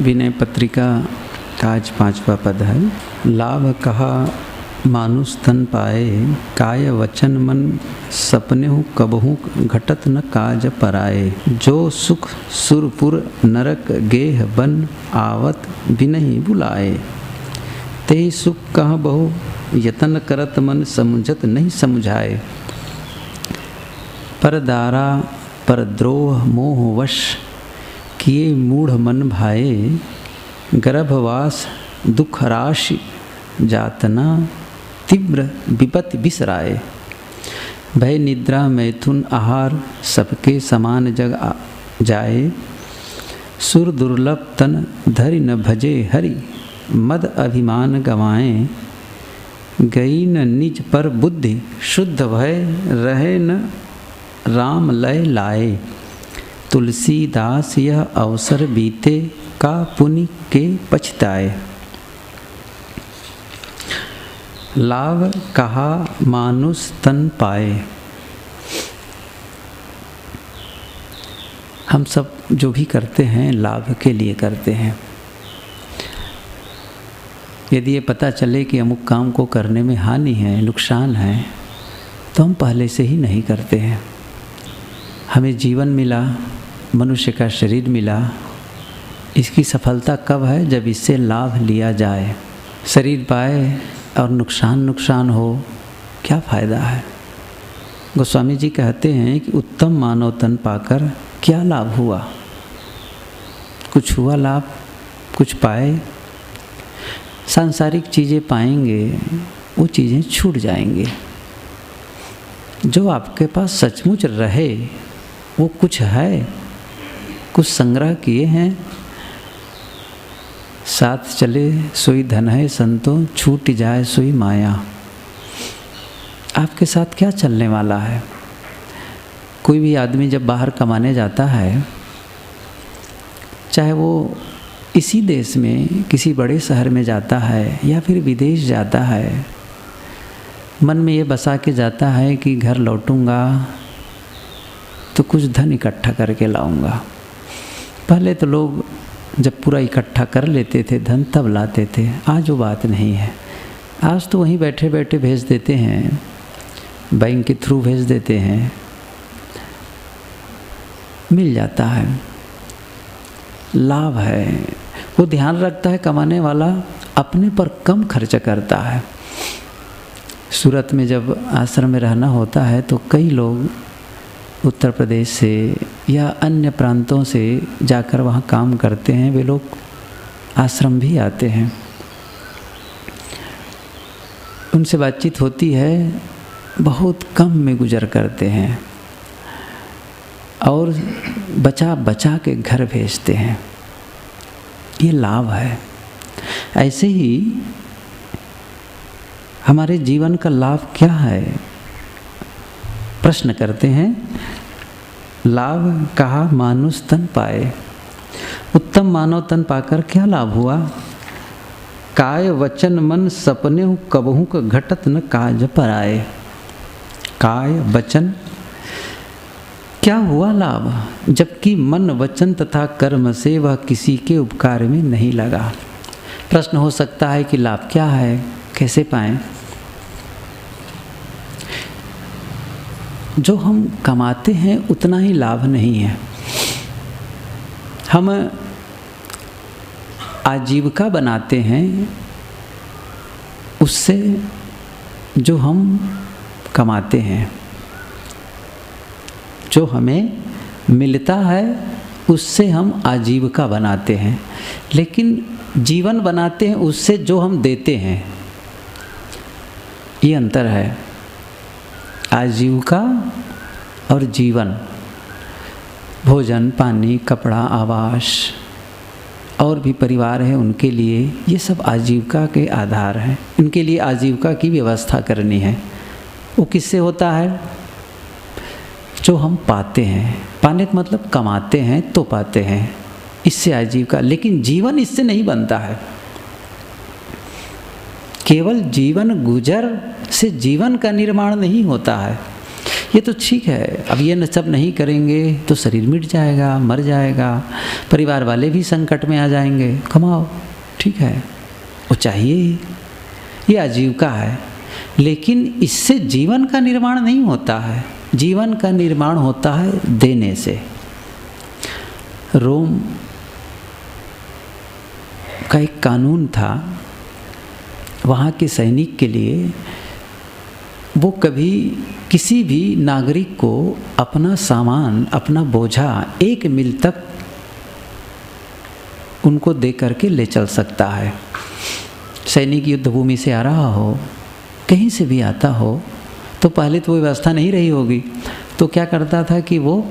विनय पत्रिका का आज 5वां पद है। लाभ कहा मानुष तन पाए, काय वचन मन सपने हो कबहू घटत न काज पराए। जो सुख सुरपुर नरक गेह बन, आवत बिनहि बुलाए। ते सुख कह बहु यतन करत मन, समुझत नहीं समुझाए। पर दारा पर द्रोह मोह वश, किए मूढ़ मन भाए। गर्भवास दुख राशि जातना, तीव्र विपत्ति बिसराए। भय निद्रा मैथुन आहार, सबके समान जग जाए। सुर दुर्लभ तन धरि न भजे हरि, मद अभिमान गवाएं। गई न निज पर बुद्धि शुद्ध भय, रहे न राम लय लाए। तुलसीदास यह अवसर बीते, का पुनि के पछताए। लाभ कहा मानुष तन पाए। हम सब जो भी करते हैं लाभ के लिए करते हैं। यदि ये पता चले कि अमुक काम को करने में हानि है, नुकसान है, तो हम पहले से ही नहीं करते हैं। हमें जीवन मिला, मनुष्य का शरीर मिला, इसकी सफलता कब है? जब इससे लाभ लिया जाए। शरीर पाए और नुकसान हो, क्या फ़ायदा है? गोस्वामी जी कहते हैं कि उत्तम मानव तन पाकर क्या लाभ हुआ? कुछ हुआ लाभ? कुछ पाए? सांसारिक चीज़ें पाएंगे, वो चीज़ें छूट जाएंगे। जो आपके पास सचमुच रहे वो कुछ है, कुछ संग्रह किए हैं। साथ चले सोई धन है संतों, छूट जाए सोई माया। आपके साथ क्या चलने वाला है? कोई भी आदमी जब बाहर कमाने जाता है, चाहे वो इसी देश में किसी बड़े शहर में जाता है या फिर विदेश जाता है, मन में ये बसा के जाता है कि घर लौटूंगा तो कुछ धन इकट्ठा करके लाऊंगा। पहले तो लोग जब पूरा इकट्ठा कर लेते थे धन तब लाते थे, आज वो बात नहीं है। आज तो वहीं बैठे बैठे भेज देते हैं, बैंक के थ्रू भेज देते हैं, मिल जाता है। लाभ है। वो ध्यान रखता है कमाने वाला अपने पर कम खर्च करता है। सूरत में जब आश्रम में रहना होता है तो कई लोग उत्तर प्रदेश से या अन्य प्रांतों से जाकर वहाँ काम करते हैं। वे लोग आश्रम भी आते हैं, उनसे बातचीत होती है, बहुत कम में गुजर करते हैं और बचा बचा के घर भेजते हैं। ये लाभ है। ऐसे ही हमारे जीवन का लाभ क्या है? प्रश्न करते हैं। लाभ कहा मानुष तन पाए। उत्तम मानव तन पाकर क्या लाभ हुआ? काय वचन मन सपने हो कबहू का घटत न काज पराए। काय वचन क्या हुआ लाभ? जबकि मन वचन तथा कर्म से वह किसी के उपकार में नहीं लगा। प्रश्न हो सकता है कि लाभ क्या है, कैसे पाएं? जो हम कमाते हैं उतना ही लाभ नहीं है। हम आजीविका बनाते हैं, उससे जो हम कमाते हैं, जो हमें मिलता है उससे हम आजीविका बनाते हैं। लेकिन जीवन बनाते हैं उससे जो हम देते हैं, ये अंतर है। आजीविका और जीवन, भोजन पानी कपड़ा आवास और भी परिवार है उनके लिए, ये सब आजीविका के आधार हैं। इनके लिए आजीविका की व्यवस्था करनी है। वो किससे होता है? जो हम पाते हैं। पाने का मतलब कमाते हैं तो पाते हैं, इससे आजीविका। लेकिन जीवन इससे नहीं बनता है। केवल जीवन गुजर से जीवन का निर्माण नहीं होता है। ये तो ठीक है, अब ये सब नहीं करेंगे तो शरीर मिट जाएगा, मर जाएगा, परिवार वाले भी संकट में आ जाएंगे, कमाओ, ठीक है, वो चाहिए ही, ये आजीविका है। लेकिन इससे जीवन का निर्माण नहीं होता है, जीवन का निर्माण होता है देने से। रोम का एक कानून था, वहाँ के सैनिक के लिए, वो कभी किसी भी नागरिक को अपना सामान, अपना बोझा 1 मील तक उनको दे करके ले चल सकता है। सैनिक युद्ध भूमि से आ रहा हो, कहीं से भी आता हो, तो पहले तो वो व्यवस्था नहीं रही होगी, तो क्या करता था कि वो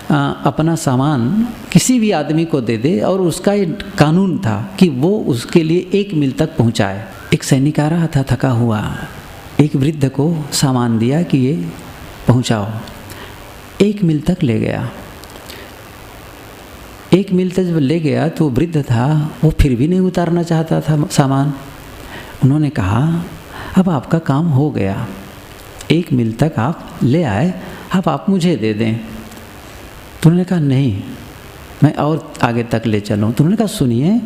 अपना सामान किसी भी आदमी को दे दे, और उसका एक कानून था कि वो उसके लिए 1 मील तक पहुंचाए। एक सैनिक आ रहा था थका हुआ, एक वृद्ध को सामान दिया कि ये पहुंचाओ, 1 मील तक ले गया। 1 मील तक जब ले गया तो वृद्ध था, वो फिर भी नहीं उतारना चाहता था सामान। उन्होंने कहा अब आपका काम हो गया, 1 मील तक आप ले आए, अब आप मुझे दे दें। तो उन्होंने कहा नहीं, मैं और आगे तक ले चलूँ। तो उन्होंने कहा सुनिए,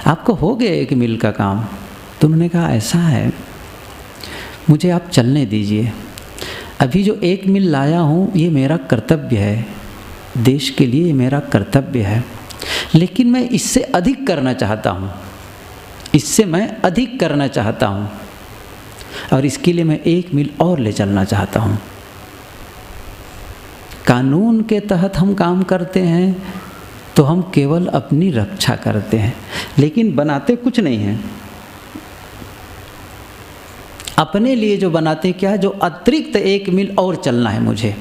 आपको हो गया 1 मील का काम। तो उन्होंने कहा ऐसा है, मुझे आप चलने दीजिए, अभी जो 1 मील लाया हूँ ये मेरा कर्तव्य है, देश के लिए मेरा कर्तव्य है, लेकिन मैं इससे अधिक करना चाहता हूँ, इससे मैं अधिक करना चाहता हूँ, और इसके लिए मैं 1 मील और ले चलना चाहता हूँ। कानून के तहत हम काम करते हैं तो हम केवल अपनी रक्षा करते हैं, लेकिन बनाते कुछ नहीं हैं। अपने लिए जो बनाते क्या, जो अतिरिक्त 1 मील और चलना है मुझे।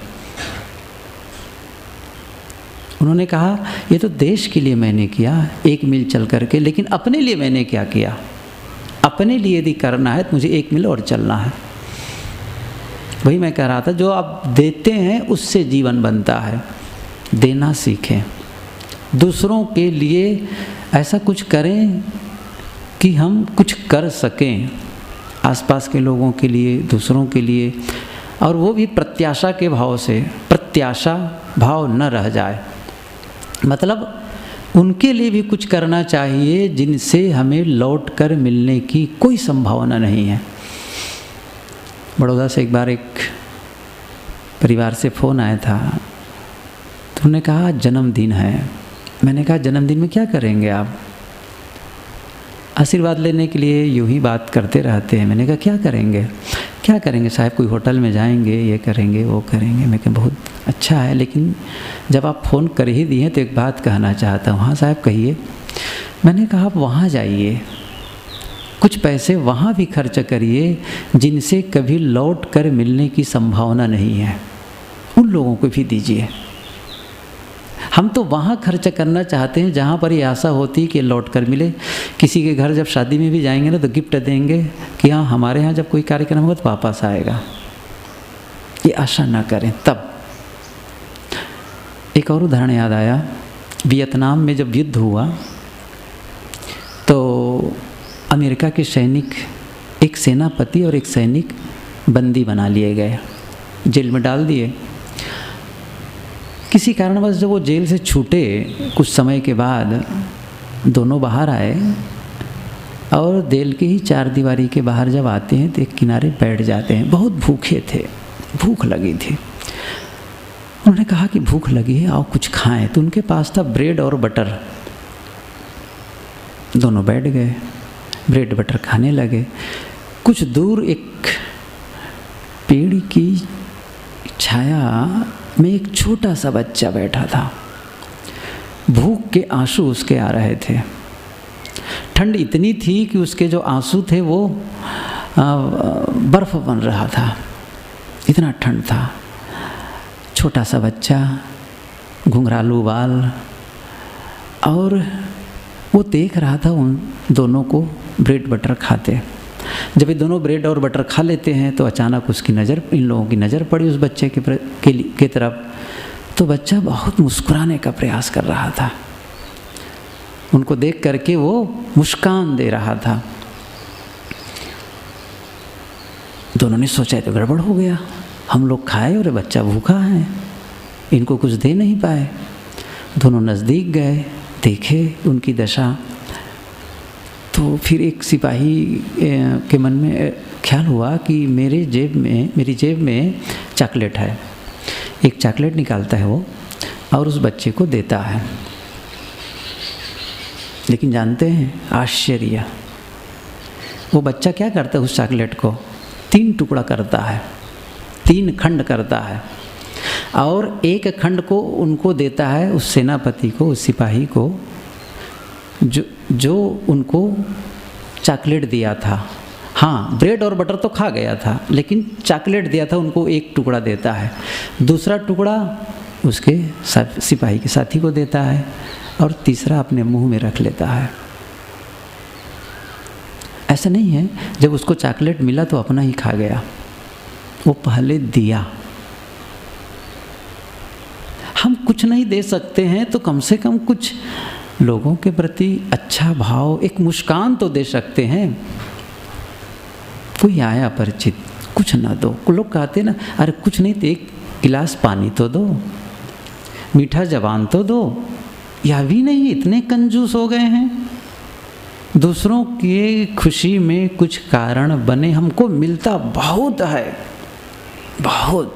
उन्होंने कहा ये तो देश के लिए मैंने किया 1 मील चल करके, लेकिन अपने लिए मैंने क्या किया? अपने लिए यदि करना है तो मुझे 1 मील और चलना है। वही मैं कह रहा था, जो आप देते हैं उससे जीवन बनता है। देना सीखें, दूसरों के लिए ऐसा कुछ करें कि हम कुछ कर सकें, आसपास के लोगों के लिए, दूसरों के लिए, और वो भी प्रत्याशा के भाव से, प्रत्याशा भाव न रह जाए। मतलब उनके लिए भी कुछ करना चाहिए जिनसे हमें लौट कर मिलने की कोई संभावना नहीं है। बड़ौदा से एक बार एक परिवार से फ़ोन आया था, तो उन्होंने कहा जन्मदिन है। मैंने कहा जन्मदिन में क्या करेंगे आप? आशीर्वाद लेने के लिए यूँ ही बात करते रहते हैं। मैंने कहा क्या करेंगे? क्या करेंगे साहब, कोई होटल में जाएंगे, ये करेंगे, वो करेंगे। मैं कहा बहुत अच्छा है, लेकिन जब आप फ़ोन कर ही दिए तो एक बात कहना चाहता हूँ। हाँ साहब कहिए। मैंने कहा आप वहाँ जाइए, कुछ पैसे वहाँ भी खर्च करिए जिनसे कभी लौट कर मिलने की संभावना नहीं है, उन लोगों को भी दीजिए। हम तो वहाँ खर्च करना चाहते हैं जहाँ पर ये आशा होती है कि लौट कर मिले। किसी के घर जब शादी में भी जाएंगे ना तो गिफ्ट देंगे कि हाँ हमारे यहाँ जब कोई कार्यक्रम होगा तो वापस आएगा, ये आशा ना करें। तब एक और उदाहरण याद आया, वियतनाम में जब युद्ध हुआ तो अमेरिका के सैनिक, एक सेनापति और एक सैनिक बंदी बना लिए गए, जेल में डाल दिए। किसी कारणवश जब वो जेल से छूटे कुछ समय के बाद दोनों बाहर आए और जेल के ही 4 दीवारी के बाहर जब आते हैं तो एक किनारे बैठ जाते हैं। बहुत भूखे थे, भूख लगी थी। उन्होंने कहा कि भूख लगी है, आओ कुछ खाएं। तो उनके पास था ब्रेड और बटर। दोनों बैठ गए, ब्रेड बटर खाने लगे। कुछ दूर एक पेड़ की छाया में एक छोटा सा बच्चा बैठा था। भूख के आंसू उसके आ रहे थे। ठंड इतनी थी कि उसके जो आंसू थे वो बर्फ़ बन रहा था, इतना ठंड था। छोटा सा बच्चा, घुंघरालू बाल, और वो देख रहा था उन दोनों को ब्रेड बटर खाते। जब ये दोनों ब्रेड और बटर खा लेते हैं तो अचानक उसकी नज़र, इन लोगों की नज़र पड़ी उस बच्चे के तरफ। तो बच्चा बहुत मुस्कुराने का प्रयास कर रहा था, उनको देख करके वो मुस्कान दे रहा था। दोनों ने सोचा तो गड़बड़ हो गया, हम लोग खाए और बच्चा भूखा है, इनको कुछ दे नहीं पाए। दोनों नज़दीक गए, देखे उनकी दशा। तो फिर एक सिपाही के मन में ख्याल हुआ कि मेरी जेब में चॉकलेट है। एक चॉकलेट निकालता है वो और उस बच्चे को देता है। लेकिन जानते हैं आश्चर्य, वो बच्चा क्या करता है, उस चॉकलेट को 3 टुकड़ा करता है, 3 खंड करता है और एक खंड को उनको देता है, उस सेनापति को, उस सिपाही को जो उनको चॉकलेट दिया था। हाँ, ब्रेड और बटर तो खा गया था, लेकिन चॉकलेट दिया था उनको, एक टुकड़ा देता है। दूसरा टुकड़ा उसके सिपाही के साथी को देता है और तीसरा अपने मुंह में रख लेता है। ऐसा नहीं है जब उसको चॉकलेट मिला तो अपना ही खा गया, वो पहले दिया। हम कुछ नहीं दे सकते हैं तो कम से कम कुछ लोगों के प्रति अच्छा भाव, एक मुस्कान तो दे सकते हैं। कोई आया परिचित, कुछ ना दो। लोग कहते ना, अरे कुछ नहीं तो एक गिलास पानी तो दो, मीठा जबान तो दो। यह भी नहीं, इतने कंजूस हो गए हैं। दूसरों की खुशी में कुछ कारण बने, हमको मिलता बहुत है, बहुत।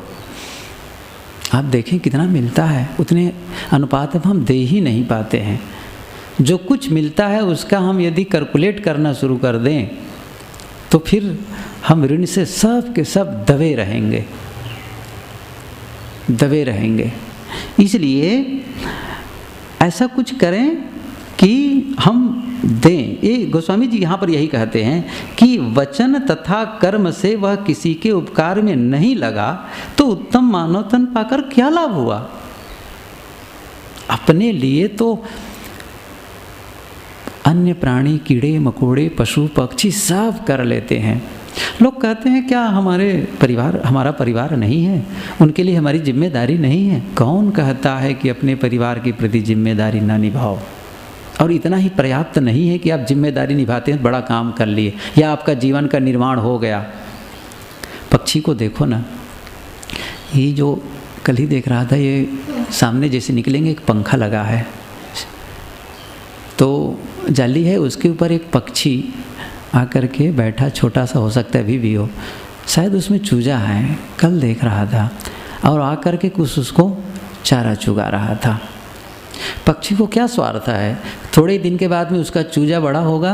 आप देखें कितना मिलता है, उतने अनुपात में हम दे ही नहीं पाते हैं। जो कुछ मिलता है उसका हम यदि कैलकुलेट करना शुरू कर दें तो फिर हम ऋण से सब के सब दबे रहेंगे। इसलिए ऐसा कुछ करें कि हम दें। ये गोस्वामी जी यहाँ पर यही कहते हैं कि वचन तथा कर्म से वह किसी के उपकार में नहीं लगा तो उत्तम मानव तन पाकर क्या लाभ हुआ। अपने लिए तो अन्य प्राणी, कीड़े मकोड़े, पशु पक्षी सब कर लेते हैं। लोग कहते हैं क्या हमारा परिवार नहीं है, उनके लिए हमारी जिम्मेदारी नहीं है। कौन कहता है कि अपने परिवार के प्रति जिम्मेदारी ना निभाओ? और इतना ही पर्याप्त नहीं है कि आप जिम्मेदारी निभाते हैं, बड़ा काम कर लिए या आपका जीवन का निर्माण हो गया। पक्षी को देखो ना, ये जो कल ही देख रहा था, ये सामने जैसे निकलेंगे एक पंखा लगा है, तो जाली है, उसके ऊपर एक पक्षी आकर के बैठा, छोटा सा हो सकता है अभी भी हो, शायद उसमें चूजा है, कल देख रहा था, और आकर के कुछ उसको चारा चुगा रहा था। पक्षी को क्या स्वार्थ है, थोड़े दिन के बाद में उसका चूजा बड़ा होगा,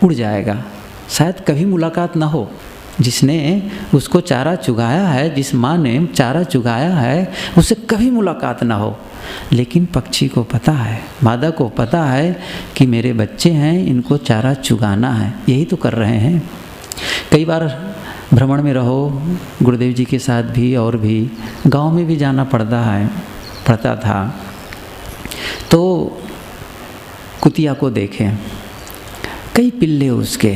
उड़ जाएगा, शायद कभी मुलाकात ना हो। जिसने उसको चारा चुगाया है, जिस माँ ने चारा चुगाया है, उससे कभी मुलाकात ना हो। लेकिन पक्षी को पता है, मादा को पता है कि मेरे बच्चे हैं, इनको चारा चुगाना है, यही तो कर रहे हैं। कई बार भ्रमण में रहो, गुरुदेव जी के साथ भी और भी गांव में भी जाना पड़ता था, तो कुतिया को देखें, कई पिल्ले उसके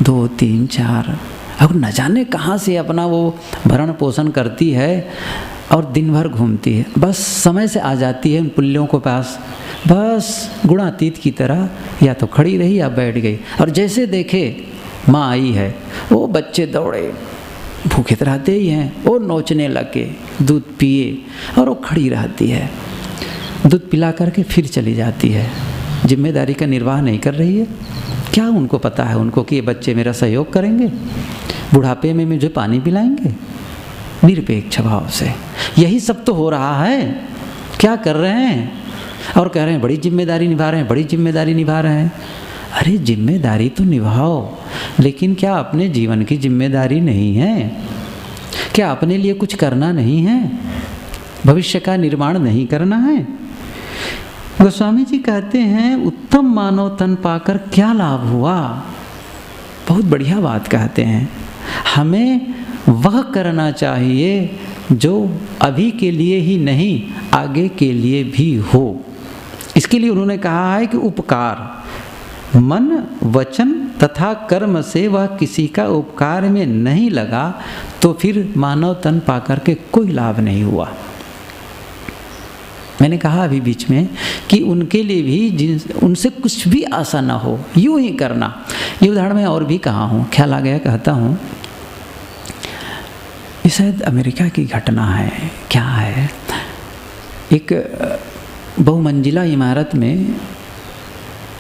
2, 3, 4, और न जाने कहाँ से अपना वो भरण पोषण करती है और दिन भर घूमती है। बस समय से आ जाती है उन पिल्लों के पास, बस गुणातीत की तरह या तो खड़ी रही या बैठ गई, और जैसे देखे माँ आई है, वो बच्चे दौड़े, भूखे तो रहते ही हैं, वो नोचने लगे, दूध पिए, और वो खड़ी रहती है, दूध पिला करके फिर चली जाती है। जिम्मेदारी का निर्वाह नहीं कर रही है। क्या उनको पता है उनको कि ये बच्चे मेरा सहयोग करेंगे, बुढ़ापे में मुझे पानी पिलाएंगे? निरपेक्ष भाव से यही सब तो हो रहा है। क्या कर रहे हैं? और कह रहे हैं बड़ी जिम्मेदारी निभा रहे हैं, बड़ी जिम्मेदारी निभा रहे हैं। अरे जिम्मेदारी तो निभाओ, लेकिन क्या अपने जीवन की जिम्मेदारी नहीं है? क्या अपने लिए कुछ करना नहीं है? भविष्य का निर्माण नहीं करना है? गोस्वामी जी कहते हैं उत्तम मानव तन पाकर क्या लाभ हुआ। बहुत बढ़िया बात कहते हैं। हमें वह करना चाहिए जो अभी के लिए ही नहीं, आगे के लिए भी हो। इसके लिए उन्होंने कहा है कि उपकार, मन वचन तथा कर्म से वह किसी का उपकार में नहीं लगा तो फिर मानव तन पाकर के कोई लाभ नहीं हुआ। मैंने कहा अभी बीच में कि उनके लिए भी उनसे कुछ भी आशा ना हो, यूं ही करना। ये उदाहरण मैं और भी कहा हूँ, ख्याल आ गया कहता हूँ। ये शायद अमेरिका की घटना है, क्या है। एक बहुमंजिला इमारत में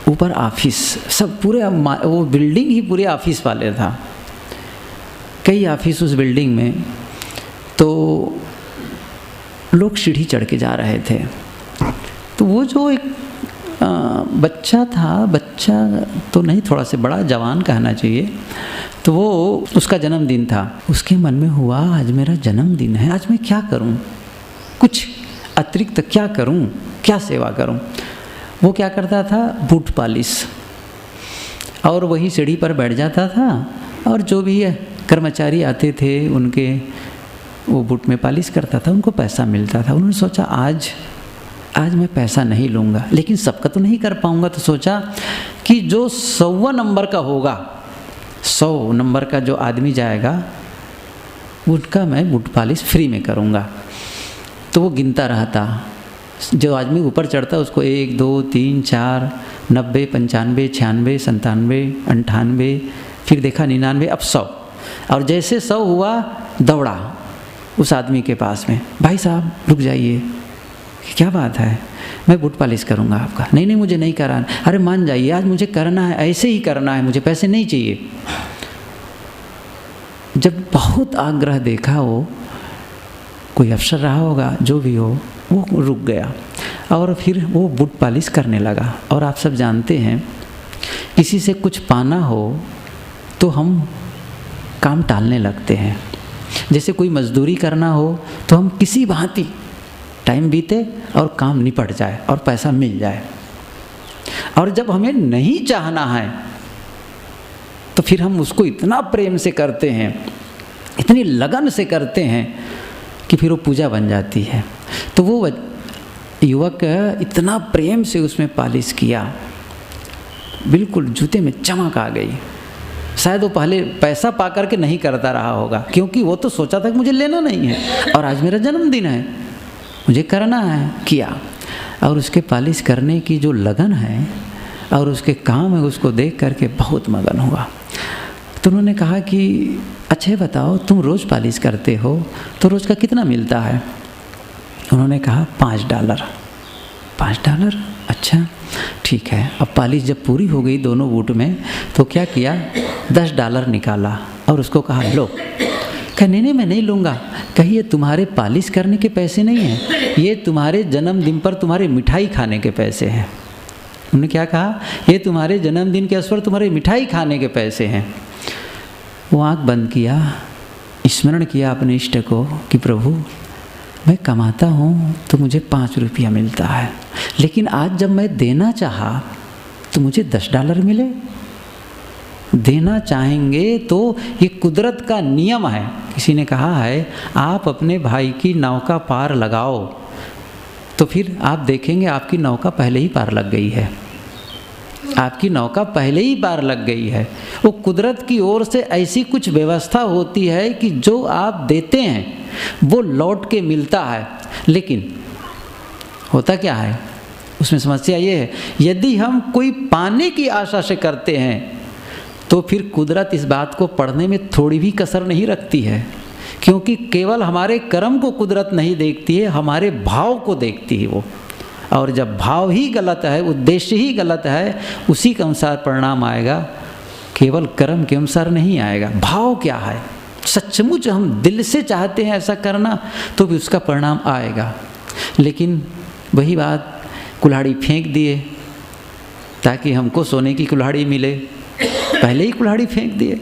ऊपर ऑफिस, सब पूरे वो बिल्डिंग ही पूरे ऑफिस वाले था, कई ऑफिस उस बिल्डिंग में। तो लोग सीढ़ी चढ़ के जा रहे थे, तो वो जो एक बच्चा था, बच्चा तो नहीं, थोड़ा से बड़ा जवान कहना चाहिए, तो वो उसका जन्मदिन था। उसके मन में हुआ आज मेरा जन्मदिन है, आज मैं क्या करूं, कुछ अतिरिक्त क्या करूं, क्या सेवा करूं। वो क्या करता था, बूट पॉलिश, और वही सीढ़ी पर बैठ जाता था और जो भी कर्मचारी आते थे उनके वो बूट में पॉलिश करता था, उनको पैसा मिलता था। उन्होंने सोचा आज मैं पैसा नहीं लूँगा, लेकिन सबका तो नहीं कर पाऊँगा, तो सोचा कि जो 100 नंबर का होगा, 100 नंबर का जो आदमी जाएगा उनका मैं बूट पॉलिश फ्री में करूँगा। तो वो गिनता रहता, जो आदमी ऊपर चढ़ता उसको 1 2 3 4 90 95 96 97 98, फिर देखा 99, अब 100। और जैसे 100 हुआ दौड़ा उस आदमी के पास में, भाई साहब रुक जाइए, क्या बात है, मैं बूट पॉलिश करूँगा आपका। नहीं नहीं मुझे नहीं कराना। अरे मान जाइए, आज मुझे करना है, ऐसे ही करना है, मुझे पैसे नहीं चाहिए। जब बहुत आग्रह देखा, वो कोई अफसर रहा होगा, जो भी हो, वो रुक गया और फिर वो बूट पॉलिश करने लगा। और आप सब जानते हैं, किसी से कुछ पाना हो तो हम काम टालने लगते हैं। जैसे कोई मजदूरी करना हो तो हम किसी भांति टाइम बीते और काम निपट जाए और पैसा मिल जाए। और जब हमें नहीं चाहना है तो फिर हम उसको इतना प्रेम से करते हैं, इतनी लगन से करते हैं कि फिर वो पूजा बन जाती है। तो वो युवक इतना प्रेम से उसमें पॉलिश किया, बिल्कुल जूते में चमक आ गई। शायद वो पहले पैसा पा करके नहीं करता रहा होगा, क्योंकि वो तो सोचा था कि मुझे लेना नहीं है और आज मेरा जन्मदिन है, मुझे करना है, किया। और उसके पॉलिश करने की जो लगन है और उसके काम है, उसको देख करके बहुत मगन हुआ। तो उन्होंने कहा कि अच्छा बताओ, तुम रोज़ पॉलिश करते हो तो रोज़ का कितना मिलता है? उन्होंने कहा $5। $5? अच्छा ठीक है। अब पॉलिश जब पूरी हो गई दोनों बूट में, तो क्या किया, $10 निकाला और उसको कहा लो। कहा नहीं मैं नहीं लूँगा। कहिए तुम्हारे पॉलिश करने के पैसे नहीं हैं, ये तुम्हारे जन्मदिन पर तुम्हारे मिठाई खाने के पैसे हैं। उन्होंने क्या कहा, ये तुम्हारे जन्मदिन के अवसर पर तुम्हारे मिठाई खाने के पैसे हैं। वो आँख बंद किया, स्मरण किया अपने इष्ट को कि प्रभु मैं कमाता हूँ तो मुझे ₹5 मिलता है, लेकिन आज जब मैं देना चाहा तो मुझे $10 मिले। देना चाहेंगे तो ये कुदरत का नियम है। किसी ने कहा है आप अपने भाई की नौका पार लगाओ तो फिर आप देखेंगे आपकी नौका पहले ही पार लग गई है, आपकी नौका पहले ही पार लग गई है। वो कुदरत की ओर से ऐसी कुछ व्यवस्था होती है कि जो आप देते हैं वो लौट के मिलता है। लेकिन होता क्या है, उसमें समस्या ये है, यदि हम कोई पाने की आशा से करते हैं तो फिर कुदरत इस बात को पढ़ने में थोड़ी भी कसर नहीं रखती है, क्योंकि केवल हमारे कर्म को कुदरत नहीं देखती है, हमारे भाव को देखती है वो। और जब भाव ही गलत है, उद्देश्य ही गलत है, उसी के अनुसार परिणाम आएगा, केवल कर्म के अनुसार नहीं आएगा। भाव क्या है, सचमुच हम दिल से चाहते हैं ऐसा करना तो भी उसका परिणाम आएगा। लेकिन वही बात, कुल्हाड़ी फेंक दिए ताकि हमको सोने की कुल्हाड़ी मिले, पहले ही कुल्हाड़ी फेंक दिए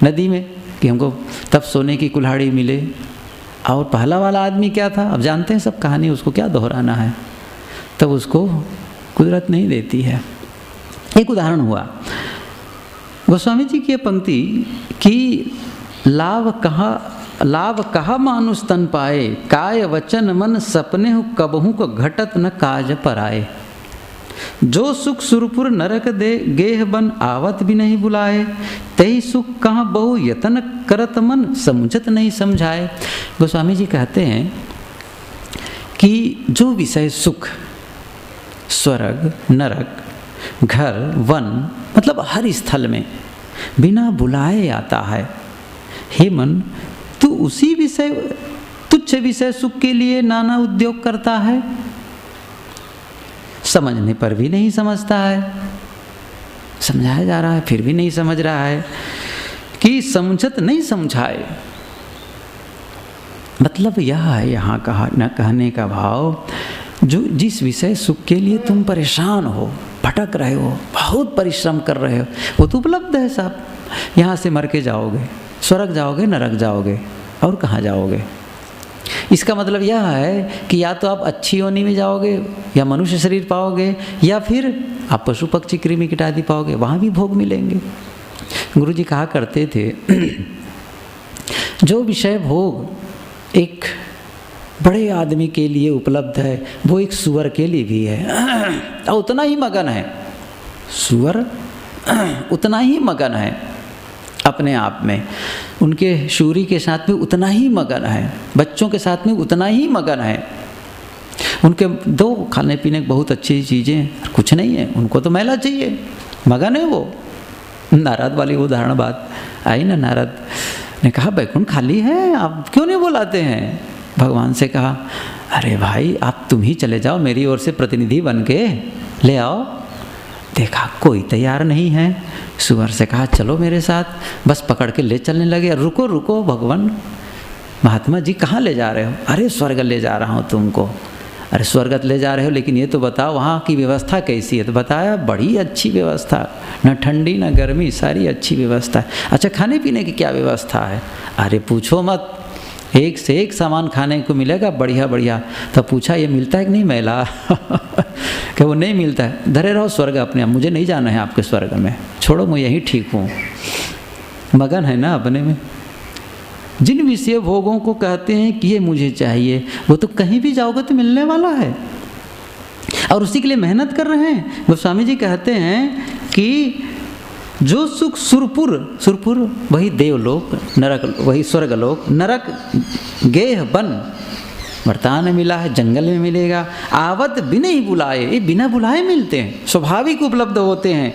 नदी में कि हमको तब सोने की कुल्हाड़ी मिले। और पहला वाला आदमी क्या था, अब जानते हैं सब कहानी, उसको क्या दोहराना है, तब उसको कुदरत नहीं देती है। एक उदाहरण हुआ, गोस्वामी जी की पंक्ति कि लाभ कहा मानुष तन पाए, काय वचन मन सपने हो कबहू को घटत न काज पराए। जो सुख सुरपुर नरक दे गेह बन आवत भी नहीं बुलाए, तही सुख कहाँ बहु यतन करत मन समझत नहीं समझाए। गोस्वामी जी कहते हैं कि जो विषय सुख, स्वर्ग, नरक, घर, वन, मतलब हर स्थल में बिना बुलाए आता है, हे मन तू उसी विषय तुच्छ विषय सुख के लिए नाना उद्योग करता है, समझने पर भी नहीं समझता है, समझाया जा रहा है फिर भी नहीं समझ रहा है कि समझत नहीं समझाए। मतलब यह है यहाँ कहा न कहने का भाव, जो जिस विषय सुख के लिए तुम परेशान हो, भटक रहे हो, बहुत परिश्रम कर रहे हो, वो तो उपलब्ध है साहब। यहाँ से मर के जाओगे, स्वर्ग जाओगे, नरक जाओगे, और कहाँ जाओगे। इसका मतलब यह है कि या तो आप अच्छी योनि में जाओगे, या मनुष्य शरीर पाओगे, या फिर आप पशु पक्षी कृमि कीट आदि पाओगे, वहाँ भी भोग मिलेंगे। गुरु जी कहा करते थे जो विषय भोग एक बड़े आदमी के लिए उपलब्ध है, वो एक सुअर के लिए भी है, और उतना ही मगन है। सुअर उतना ही मगन है अपने आप में, उनके शूरी के साथ में उतना ही मगन है, बच्चों के साथ में उतना ही मगन है। उनके दो खाने पीने की बहुत अच्छी चीज़ें कुछ नहीं है, उनको तो मैला चाहिए, मगन है वो। नारद वाली उदाहरण बात आई ना, नारद ने कहा बैकुंठ खाली है, आप क्यों नहीं बुलाते हैं। भगवान से कहा अरे भाई आप तुम ही चले जाओ, मेरी ओर से प्रतिनिधि बन के ले आओ। देखा कोई तैयार नहीं है। सुअर से कहा चलो मेरे साथ, बस पकड़ के ले चलने लगे। रुको रुको भगवान, महात्मा जी कहाँ ले जा रहे हो। अरे स्वर्ग ले जा रहा हूँ तुमको। अरे स्वर्गत ले जा रहे हो, लेकिन ये तो बताओ वहाँ की व्यवस्था कैसी है। तो बताया बड़ी अच्छी व्यवस्था, न ठंडी न गर्मी, सारी अच्छी व्यवस्था है। अच्छा खाने पीने की क्या व्यवस्था है। अरे पूछो मत, एक से एक सामान खाने को मिलेगा बढ़िया बढ़िया। तो पूछा ये मिलता है कि नहीं मैला कि वो नहीं मिलता है। धरे रहो स्वर्ग अपने आप, मुझे नहीं जाना है आपके स्वर्ग में, छोड़ो मैं यहीं ठीक हूँ। मगन है ना अपने में। जिन विषय भोगों को कहते हैं कि ये मुझे चाहिए, वो तो कहीं भी जाओगे तो मिलने वाला है, और उसी के लिए मेहनत कर रहे हैं। गोस्वामी जी कहते हैं कि जो सुख सुरपुर, सुरपुर वही देवलोक, नरक वही स्वर्गलोक, नरक गेह बन वर्तमान में मिला है, जंगल में मिलेगा। आवत बिना ही बुलाए, ये बिना बुलाए मिलते हैं, स्वाभाविक उपलब्ध होते हैं।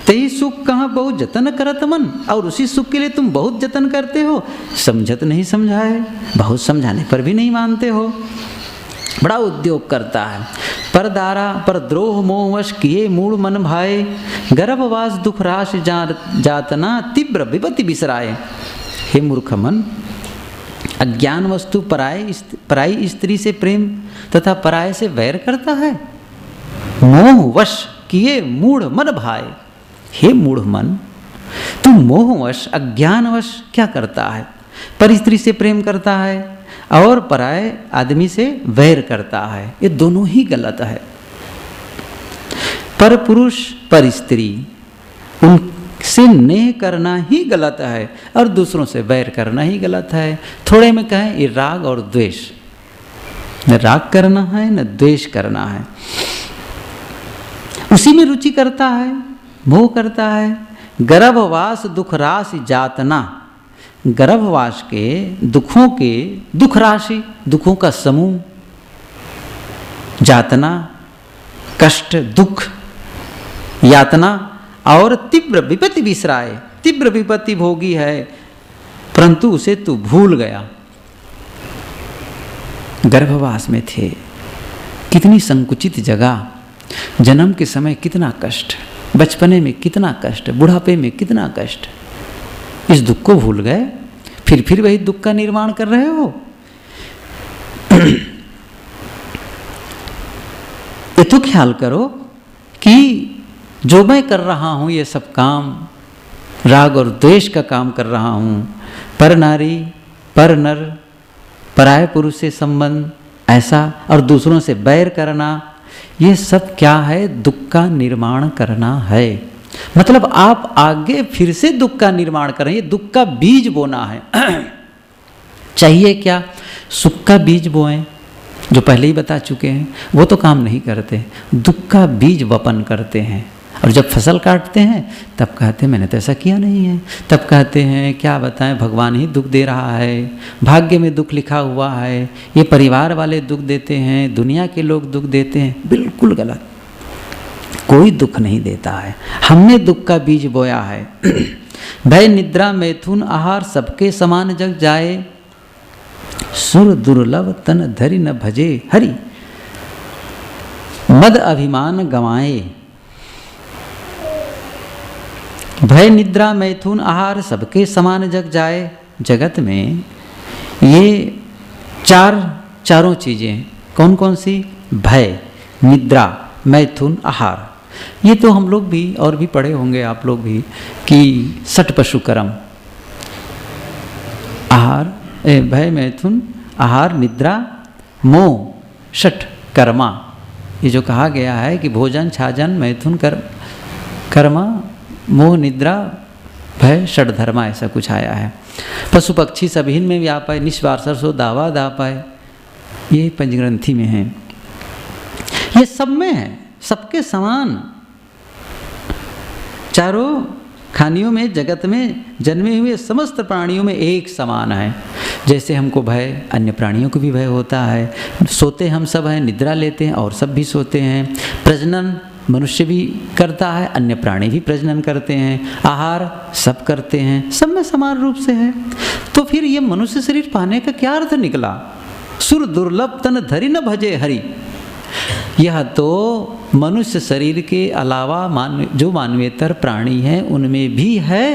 तही सुख कहाँ बहुत जतन करत मन, और उसी सुख के लिए तुम बहुत जतन करते हो, समझत नहीं समझाए, बहुत समझाने पर भी नहीं मानते हो, बड़ा उद्योग करता है। पर दारा पर द्रोह मोहवश किए मूढ़ मन भाए, गर्भवास दुख राश जातना तीव्र विपत्ति बिसराए। हे मूर्ख मन, अज्ञान वस्तु पराई स्त्री से प्रेम तथा पराय से वैर करता है। मोहवश किए मूढ़ मन भाए। हे मूढ़ मन, तुम मोहवश अज्ञानवश क्या करता है। पर स्त्री से प्रेम करता है और पराय आदमी से वैर करता है, ये दोनों ही गलत है। पर पुरुष पर स्त्री, उनसे नेह करना ही गलत है, और दूसरों से वैर करना ही गलत है। थोड़े में कहें ये राग और द्वेष, न राग करना है न द्वेष करना है, उसी में रुचि करता है, मोह करता है। गर्भवास दुख राशि जातना, गर्भवास के दुखों के दुख राशि, दुखों का समूह, जातना कष्ट दुख यातना, और तीव्र विपत्ति बिसराए। तीव्र विपत्ति भोगी है, परंतु उसे तू भूल गया। गर्भवास में थे, कितनी संकुचित जगह, जन्म के समय कितना कष्ट, बचपने में कितना कष्ट, बुढ़ापे में कितना कष्ट, इस दुख को भूल गए, फिर वही दुख का निर्माण कर रहे हो। ये तो ख्याल करो कि जो मैं कर रहा हूँ ये सब काम, राग और द्वेष का काम कर रहा हूँ, पर नारी पर नर, पराय पुरुष से संबंध ऐसा, और दूसरों से बैर करना, ये सब क्या है, दुख का निर्माण करना है। मतलब आप आगे फिर से दुख का निर्माण करें, ये दुख का बीज बोना है। चाहिए क्या, सुख का बीज बोएं, जो पहले ही बता चुके हैं, वो तो काम नहीं करते, दुख का बीज वपन करते हैं। और जब फसल काटते हैं तब कहते हैं मैंने तो ऐसा किया नहीं है, तब कहते हैं क्या बताएं भगवान ही दुख दे रहा है, भाग्य में दुख लिखा हुआ है, ये परिवार वाले दुख देते हैं, दुनिया के लोग दुख देते हैं। बिल्कुल गलत, कोई दुख नहीं देता है, हमने दुख का बीज बोया है। भय निद्रा मैथुन आहार सबके समान जग जाए, सुर दुर्लभ तन धरि न भजे हरि, मद अभिमान गंवाए। भय निद्रा मैथुन आहार सबके समान जग जाए। जगत में ये चारों चीज़ें कौन कौन सी? भय, निद्रा, मैथुन, आहार। ये तो हम लोग भी और भी पढ़े होंगे आप लोग भी कि सठ पशु कर्म, आहार, भय, मैथुन, आहार, निद्रा, मोह, षट कर्मा। ये जो कहा गया है कि भोजन, छाजन, मैथुन, कर्मा, मोह, निद्रा, भय, षट धर्मा, ऐसा कुछ आया है। पशु पक्षी सभिन में व्यापाय, निस्वार सरसो दावा दा पाए, ये पंचग्रंथि में है। ये सब में है, सबके समान। चारों खानियों में, जगत में जन्मे हुए समस्त प्राणियों में एक समान है। जैसे हमको भय, अन्य प्राणियों को भी भय होता है। सोते हम सब हैं, निद्रा लेते हैं और सब भी सोते हैं। प्रजनन मनुष्य भी करता है, अन्य प्राणी भी प्रजनन करते हैं। आहार सब करते हैं, सब में समान रूप से है। तो फिर ये मनुष्य शरीर पाने का क्या अर्थ निकला? सुर दुर्लभ तन धरि न भजे हरि। यह तो मनुष्य शरीर के अलावा जो मानवेतर प्राणी हैं उनमें भी है।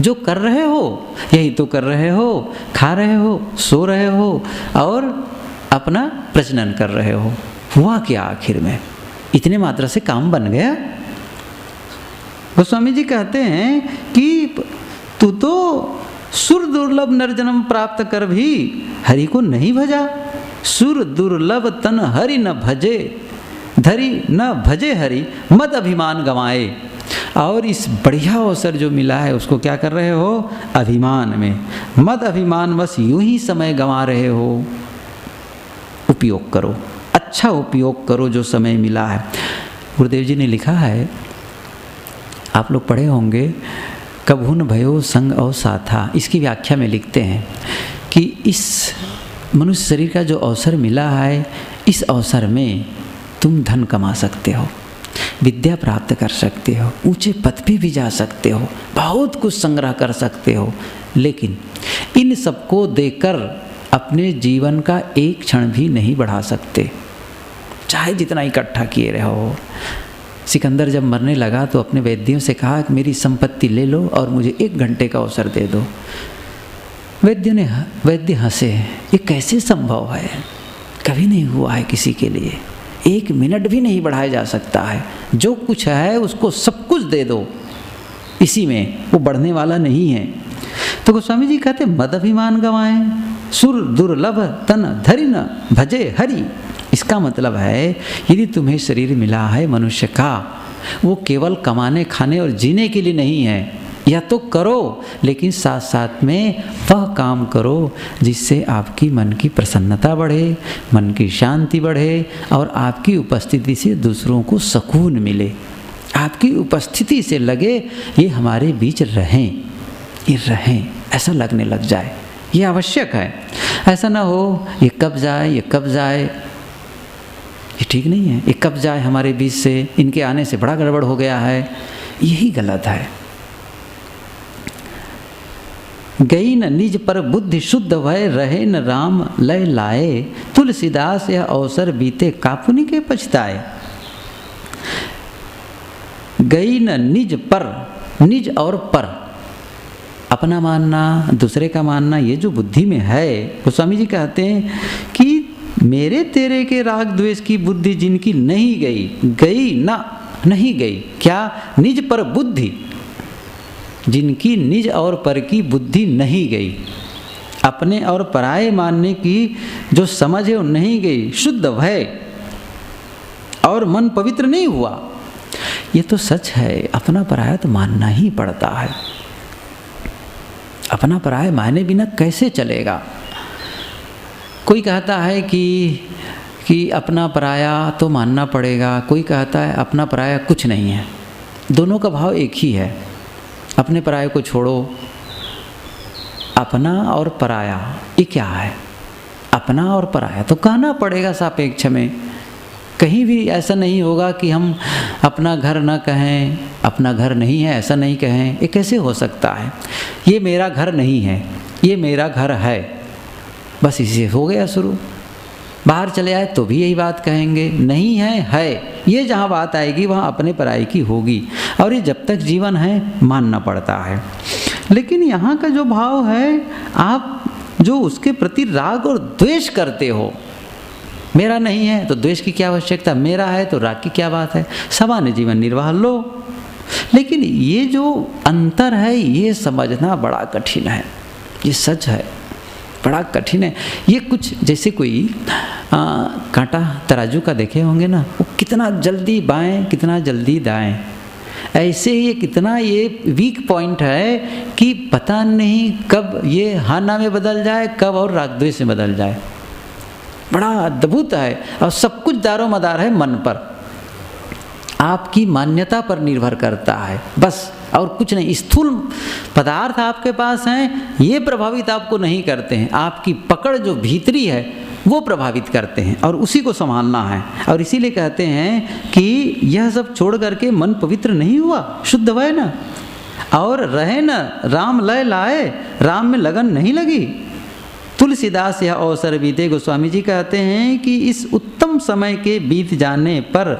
जो कर रहे हो यही तो कर रहे हो, खा रहे हो, सो रहे हो और अपना प्रजनन कर रहे हो। हुआ क्या आखिर में? इतने मात्रा से काम बन गया? गोस्वामी जी कहते हैं कि तू तो सुर दुर्लभ नरजन्म प्राप्त कर भी हरि को नहीं भजा। सुर दुर्लभ तन हरि न भजे, धरि न भजे हरि, मद अभिमान गंवाए। और इस बढ़िया अवसर जो मिला है उसको क्या कर रहे हो? अभिमान में, मद अभिमान बस यूं ही समय गंवा रहे हो। उपयोग करो, अच्छा उपयोग करो जो समय मिला है। गुरुदेव जी ने लिखा है, आप लोग पढ़े होंगे, कभुन भयो संग और साथा। इसकी व्याख्या में लिखते हैं कि इस मनुष्य शरीर का जो अवसर मिला है, इस अवसर में तुम धन कमा सकते हो, विद्या प्राप्त कर सकते हो, ऊंचे पद पे भी जा सकते हो, बहुत कुछ संग्रह कर सकते हो। लेकिन इन सबको देकर अपने जीवन का एक क्षण भी नहीं बढ़ा सकते, चाहे जितना इकट्ठा किए रहो। सिकंदर जब मरने लगा तो अपने वैद्यों से कहा कि मेरी संपत्ति ले लो और मुझे 1 घंटे का अवसर दे दो। वैद्य हंसे, ये कैसे संभव है? कभी नहीं हुआ है किसी के लिए, 1 मिनट भी नहीं बढ़ाया जा सकता है। जो कुछ है उसको सब कुछ दे दो, इसी में वो बढ़ने वाला नहीं है। तो गोस्वामी जी कहते मद अभिमान गंवाए, सुर दुर्लभ तन धरि न भजे हरि। इसका मतलब है यदि तुम्हें शरीर मिला है मनुष्य का, वो केवल कमाने खाने और जीने के लिए नहीं है। या तो करो, लेकिन साथ साथ में वह काम करो जिससे आपकी मन की प्रसन्नता बढ़े, मन की शांति बढ़े और आपकी उपस्थिति से दूसरों को सुकून मिले। आपकी उपस्थिति से लगे ये हमारे बीच रहें, ये रहें, ऐसा लगने लग जाए। ये आवश्यक है। ऐसा ना हो ये कब जाए, ये कब जाए, ये ठीक नहीं है। ये कब जाए हमारे बीच से, इनके आने से बड़ा गड़बड़ हो गया है, यही गलत है। गई न निज पर बुद्धि शुद्ध भय, रहे न राम लय लाए, तुलसीदास यह अवसर बीते कापुनि के पछताए। गई न निज पर, निज और पर, अपना मानना दूसरे का मानना, ये जो बुद्धि में है, गोस्वामी जी कहते हैं कि मेरे तेरे के राग द्वेष की बुद्धि जिनकी नहीं गई, गई ना नहीं गई, क्या? निज पर बुद्धि, जिनकी निज और पर की बुद्धि नहीं गई, अपने और पराये मानने की जो समझ है वो नहीं गई, शुद्ध भय और मन पवित्र नहीं हुआ। ये तो सच है, अपना पराया तो मानना ही पड़ता है। अपना पराया माने बिना कैसे चलेगा? कोई कहता है कि अपना पराया तो मानना पड़ेगा, कोई कहता है अपना पराया कुछ नहीं है। दोनों का भाव एक ही है। अपने पराये को छोड़ो, अपना और पराया ये क्या है? अपना और पराया तो कहना पड़ेगा सापेक्ष में। कहीं भी ऐसा नहीं होगा कि हम अपना घर ना कहें, अपना घर नहीं है ऐसा नहीं कहें। ये कैसे हो सकता है? ये मेरा घर नहीं है, ये मेरा घर है। बस इसी हो गया शुरू। बाहर चले आए तो भी यही बात कहेंगे, नहीं है। ये जहाँ बात आएगी वहाँ अपने पराई की होगी, और ये जब तक जीवन है मानना पड़ता है। लेकिन यहाँ का जो भाव है, आप जो उसके प्रति राग और द्वेष करते हो, मेरा नहीं है तो द्वेष की क्या आवश्यकता, मेरा है तो राग की क्या बात है, सामान्य जीवन निर्वाह लो। लेकिन ये जो अंतर है ये समझना बड़ा कठिन है, ये सच है, बड़ा कठिन है। ये कुछ जैसे कोई कांटा तराजू का देखे होंगे ना, वो कितना जल्दी बाएं कितना जल्दी दाएं, ऐसे ही कितना ये वीक पॉइंट है कि पता नहीं कब ये हाना में बदल जाए, कब और राग द्वेष में बदल जाए। बड़ा अद्भुत है, और सब कुछ दारो मदार है मन पर, आपकी मान्यता पर निर्भर करता है बस, और कुछ नहीं। स्थूल पदार्थ आपके पास हैं, ये प्रभावित आपको नहीं करते हैं, आपकी पकड़ जो भीतरी है वो प्रभावित करते हैं, और उसी को संभालना है। और इसीलिए कहते हैं कि यह सब छोड़ करके मन पवित्र नहीं हुआ, शुद्ध हुआ ना, और रहे न राम लय लाए, राम में लगन नहीं लगी। तुलसीदास यह अवसर बीते, गोस्वामी जी कहते हैं कि इस उत्तम समय के बीत जाने पर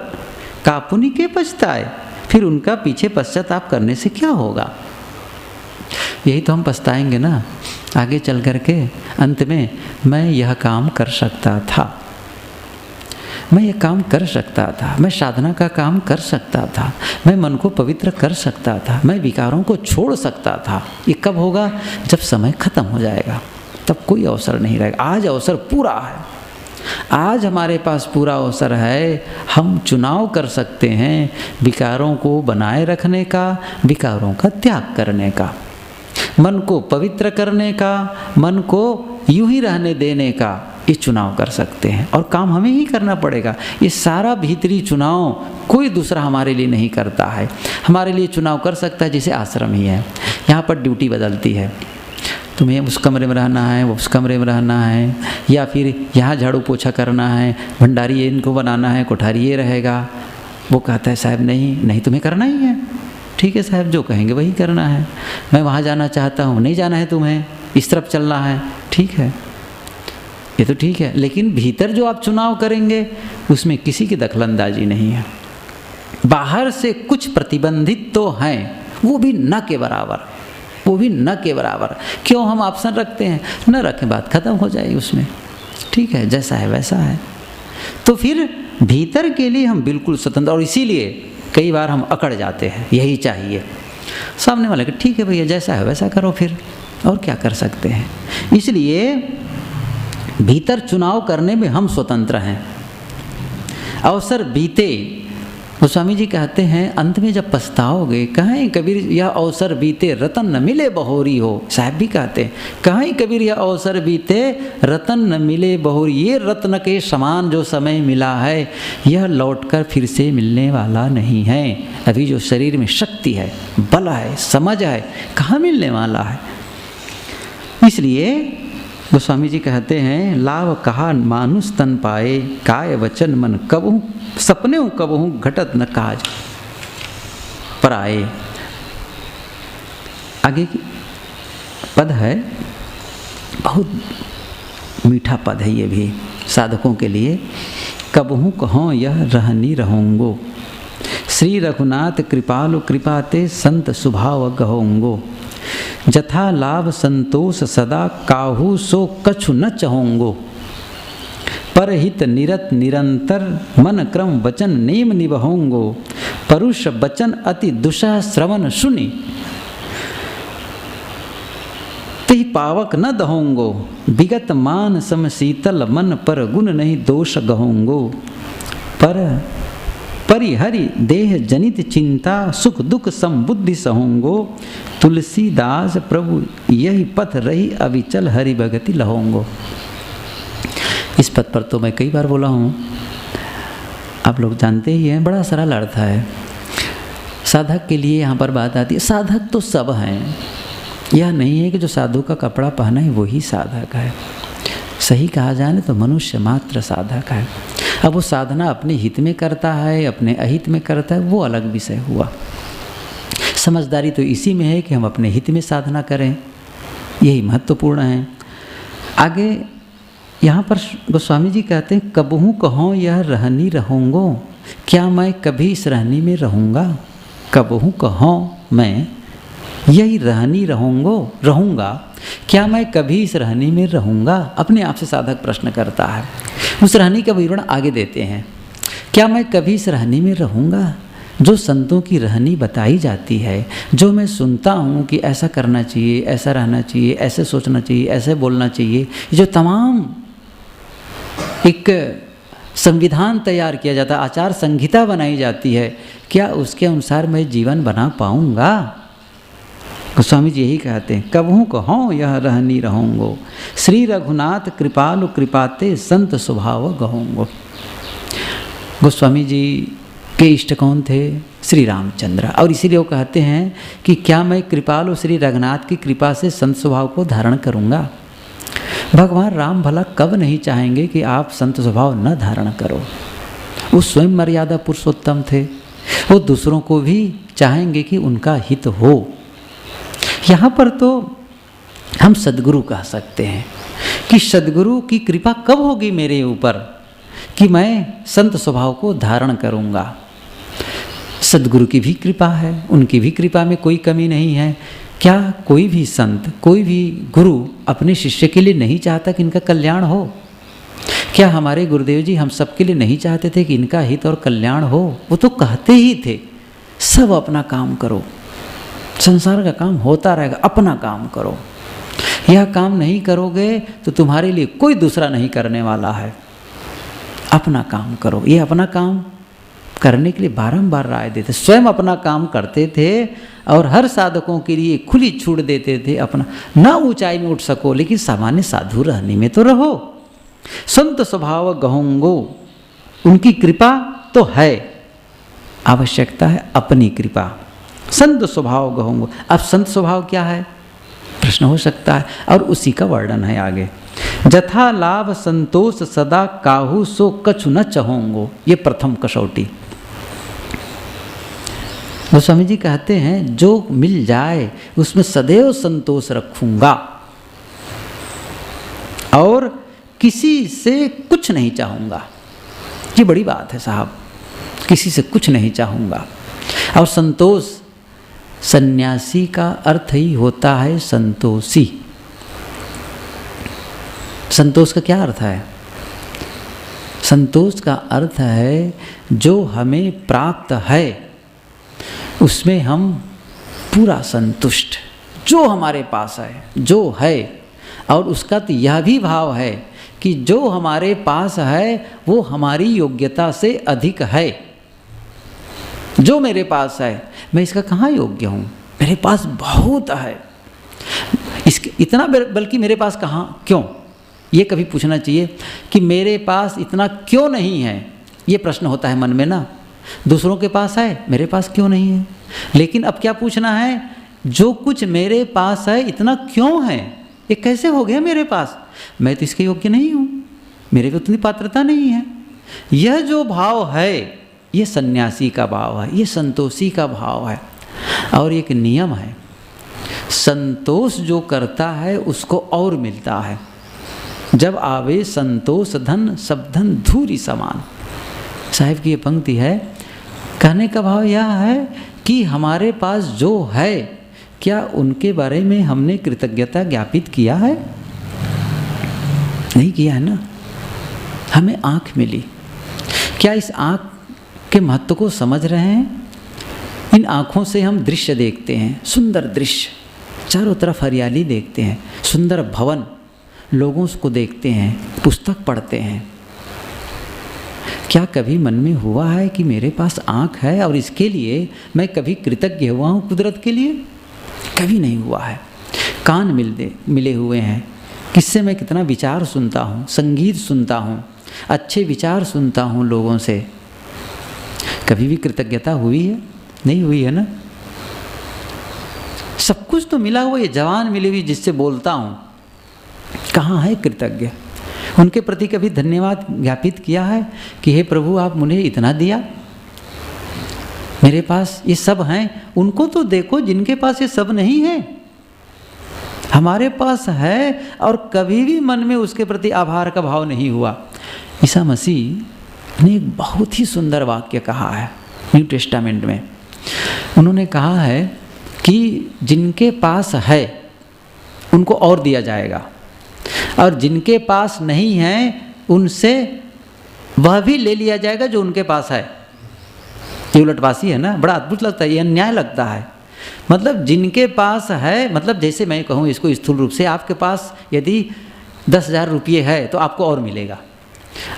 कापुनी के पछताए, फिर उनका पीछे पश्चाताप करने से क्या होगा। यही तो हम पछताएंगे ना आगे चल करके, अंत में मैं यह काम कर सकता था, मैं ये काम कर सकता था, मैं साधना का काम कर सकता था, मैं मन को पवित्र कर सकता था, मैं विकारों को छोड़ सकता था। ये कब होगा, जब समय खत्म हो जाएगा, तब कोई अवसर नहीं रहेगा। आज अवसर पूरा है, आज हमारे पास पूरा अवसर है, हम चुनाव कर सकते हैं विकारों को बनाए रखने का, विकारों का त्याग करने का, मन को पवित्र करने का, मन को यूं ही रहने देने का, ये चुनाव कर सकते हैं। और काम हमें ही करना पड़ेगा। ये सारा भीतरी चुनाव कोई दूसरा हमारे लिए नहीं करता है। हमारे लिए चुनाव कर सकता है जैसे आश्रम ही है, यहाँ पर ड्यूटी बदलती है, तुम्हें उस कमरे में रहना है, उस कमरे में रहना है, या फिर यहाँ झाड़ू पोछा करना है, भंडारी ये इनको बनाना है, कोठारी ये रहेगा। वो कहता है साहब नहीं तुम्हें करना ही है, ठीक है साहब जो कहेंगे वही करना है, मैं वहाँ जाना चाहता हूँ, नहीं जाना है तुम्हें, इस तरफ चलना है, ठीक है, ये तो ठीक है। लेकिन भीतर जो आप चुनाव करेंगे उसमें किसी की दखलंदाजी नहीं है। बाहर से कुछ प्रतिबंधित तो हैं, वो भी न के बराबर, वो भी न के बराबर। क्यों हम ऑप्शन रखते हैं, न रखें बात खत्म हो जाएगी उसमें, ठीक है जैसा है वैसा है। तो फिर भीतर के लिए हम बिल्कुल स्वतंत्र, और इसीलिए कई बार हम अकड़ जाते हैं, यही चाहिए। सामने वाले के ठीक है भैया जैसा है वैसा करो, फिर और क्या कर सकते हैं। इसलिए भीतर चुनाव करने में हम स्वतंत्र हैं। अवसर बीते, गोस्वामी जी कहते हैं अंत में जब पछताओगे, कहीं कबीर यह अवसर बीते रतन न मिले बहोरी हो। साहब भी कहते हैं कहीं कबीर यह अवसर बीते रतन न मिले बहोरी, ये रत्न के समान जो समय मिला है यह लौटकर फिर से मिलने वाला नहीं है। अभी जो शरीर में शक्ति है, बल है, समझ है, कहाँ मिलने वाला है। इसलिए गोस्वामी जी कहते हैं लाभ कहा मानुष तन पाए, काय वचन मन कबहू सपने कबहू घटत न काज पर आए। आगे की पद है, बहुत मीठा पद है ये भी साधकों के लिए। कबहू कहो यह रहनी रहूँगो, श्री रघुनाथ कृपालु कृपाते संत स्वभाव गहोंगो। जथा लाभ संतोष सदा काहू सो कछु न चहोंगो। परहित निरत निरंतर मन क्रम वचन नेम निबहोंगो। परुष वचन अति दुषः श्रवण सुनि, तिहि पावक न दहोंगो। विगत मान सम शीतल मन पर गुण नहीं दोष गहोंगो। परिहरि देह जनित चिंता सुख दुख समबुद्धि सहोंगो। तुलसीदास प्रभु यही पथ रही अविचल हरि भगति लहोंगो। इस पद पर तो मैं कई बार बोला हूँ, आप लोग जानते ही हैं, बड़ा सरल अर्थ है। साधक के लिए यहाँ पर बात आती है, साधक तो सब हैं, यह नहीं है कि जो साधु का कपड़ा पहना है वही साधक है। सही कहा जाए तो मनुष्य मात्र साधक है। अब वो साधना अपने हित में करता है, अपने अहित में करता है, वो अलग विषय हुआ। समझदारी तो इसी में है कि हम अपने हित में साधना करें, यही महत्वपूर्ण है। आगे यहाँ पर गोस्वामी जी कहते हैं, कबहू कहो यह रहनी रहूँगो, क्या मैं कभी इस रहनी में रहूँगा। कबहू कहो मैं यही रहनी रहूँगा, क्या मैं कभी इस रहनी में रहूँगा। अपने आप से साधक प्रश्न करता है। उस रहनी का विवरण आगे देते हैं, क्या मैं कभी इस रहनी में रहूँगा। जो संतों की रहनी बताई जाती है, जो मैं सुनता हूँ कि ऐसा करना चाहिए, ऐसा रहना चाहिए, ऐसे सोचना चाहिए, ऐसे बोलना चाहिए, जो तमाम एक संविधान तैयार किया जाता है, आचार संहिता बनाई जाती है, क्या उसके अनुसार मैं जीवन बना पाऊँगा। गोस्वामी जी यही कहते हैं, कबहू कहो यह रहनी रहूँगो, श्री रघुनाथ कृपालु कृपाते संत स्वभाव गहोंगो। गोस्वामी जी के इष्ट कौन थे? श्री रामचंद्र। और इसीलिए वो कहते हैं कि क्या मैं कृपालु श्री रघुनाथ की कृपा से संत स्वभाव को धारण करूँगा। भगवान राम भला कब नहीं चाहेंगे कि आप संत स्वभाव न धारण करो। वो स्वयं मर्यादा पुरुषोत्तम थे, वो दूसरों को भी चाहेंगे कि उनका हित हो। यहाँ पर तो हम सद्गुरु कह सकते हैं कि सद्गुरु की कृपा कब होगी मेरे ऊपर कि मैं संत स्वभाव को धारण करूँगा। सद्गुरु की भी कृपा है, उनकी भी कृपा में कोई कमी नहीं है। क्या कोई भी संत, कोई भी गुरु अपने शिष्य के लिए नहीं चाहता कि इनका कल्याण हो? क्या हमारे गुरुदेव जी हम सबके लिए नहीं चाहते थे कि इनका हित और कल्याण हो? वो तो कहते ही थे, सब अपना काम करो, संसार का काम होता रहेगा, अपना काम करो। यह काम नहीं करोगे तो तुम्हारे लिए कोई दूसरा नहीं करने वाला है, अपना काम करो। ये अपना काम करने के लिए बारंबार राय देते, स्वयं अपना काम करते थे और हर साधकों के लिए खुली छूट देते थे। अपना ना ऊंचाई में उठ सको लेकिन सामान्य साधु रहने में तो रहो। संत स्वभाव गहोंगो, उनकी कृपा तो है, आवश्यकता है अपनी कृपा। संत स्वभाव गहोंगो। अब संत स्वभाव क्या है प्रश्न हो सकता है, और उसी का वर्णन है आगे। जथा लाभ संतोष सदा काहू सो कछु न चहोंगो। ये प्रथम कसौटी। गोस्वामी जी कहते हैं जो मिल जाए उसमें सदैव संतोष रखूंगा और किसी से कुछ नहीं चाहूँगा। ये बड़ी बात है साहब, किसी से कुछ नहीं चाहूँगा। और संतोष, सन्यासी का अर्थ ही होता है संतोषी। संतोष का क्या अर्थ है? संतोष का अर्थ है जो हमें प्राप्त है उसमें हम पूरा संतुष्ट, जो हमारे पास है, जो है। और उसका तो यह भी भाव है कि जो हमारे पास है वो हमारी योग्यता से अधिक है। जो मेरे पास है मैं इसका कहाँ योग्य हूँ, मेरे पास बहुत है, इसके इतना बल्कि मेरे पास कहाँ, क्यों, ये कभी पूछना चाहिए कि मेरे पास इतना क्यों नहीं है। ये प्रश्न होता है मन में ना, दूसरों के पास है मेरे पास क्यों नहीं है। लेकिन अब क्या पूछना है, जो कुछ मेरे पास है इतना क्यों है, ये कैसे हो गया मेरे पास, मैं तो इसके योग्य नहीं हूँ, मेरे को उतनी पात्रता नहीं है। यह जो भाव है ये सन्यासी का भाव है, ये संतोषी का भाव है। और एक नियम है, संतोष जो करता है उसको और मिलता है। जब आवे संतोष धन सब धन धूरी समान। साहिब की ये पंक्ति है, कहने का भाव यह है कि हमारे पास जो है क्या उनके बारे में हमने कृतज्ञता ज्ञापित किया है? नहीं किया है ना। हमें आँख मिली, क्या इस आँख के महत्व को समझ रहे हैं? इन आँखों से हम दृश्य देखते हैं, सुंदर दृश्य, चारों तरफ हरियाली देखते हैं, सुंदर भवन, लोगों को देखते हैं, पुस्तक पढ़ते हैं। क्या कभी मन में हुआ है कि मेरे पास आँख है और इसके लिए मैं कभी कृतज्ञ हुआ हूँ कुदरत के लिए? कभी नहीं हुआ है। कान मिले हुए हैं, किससे मैं कितना विचार सुनता हूँ, संगीत सुनता हूँ, अच्छे विचार सुनता हूँ लोगों से। कभी भी कृतज्ञता हुई है? नहीं हुई है ना। सब कुछ तो मिला हुआ, ये जवान मिली हुई जिससे बोलता हूँ, कहाँ है कृतज्ञ? उनके प्रति कभी धन्यवाद ज्ञापित किया है कि हे प्रभु आप मुझे इतना दिया, मेरे पास ये सब हैं, उनको तो देखो जिनके पास ये सब नहीं है। हमारे पास है और कभी भी मन में उसके प्रति आभार का भाव नहीं हुआ। ईसा मसीह ने एक बहुत ही सुंदर वाक्य कहा है न्यू टेस्टामेंट में। उन्होंने कहा है कि जिनके पास है उनको और दिया जाएगा, और जिनके पास नहीं है उनसे वह भी ले लिया जाएगा जो उनके पास है। ये उलटवासी है ना, बड़ा अद्भुत लगता है, ये अन्याय लगता है। मतलब जिनके पास है, मतलब जैसे मैं कहूँ इसको स्थूल रूप से, आपके पास यदि 10,000 रुपये है तो आपको और मिलेगा,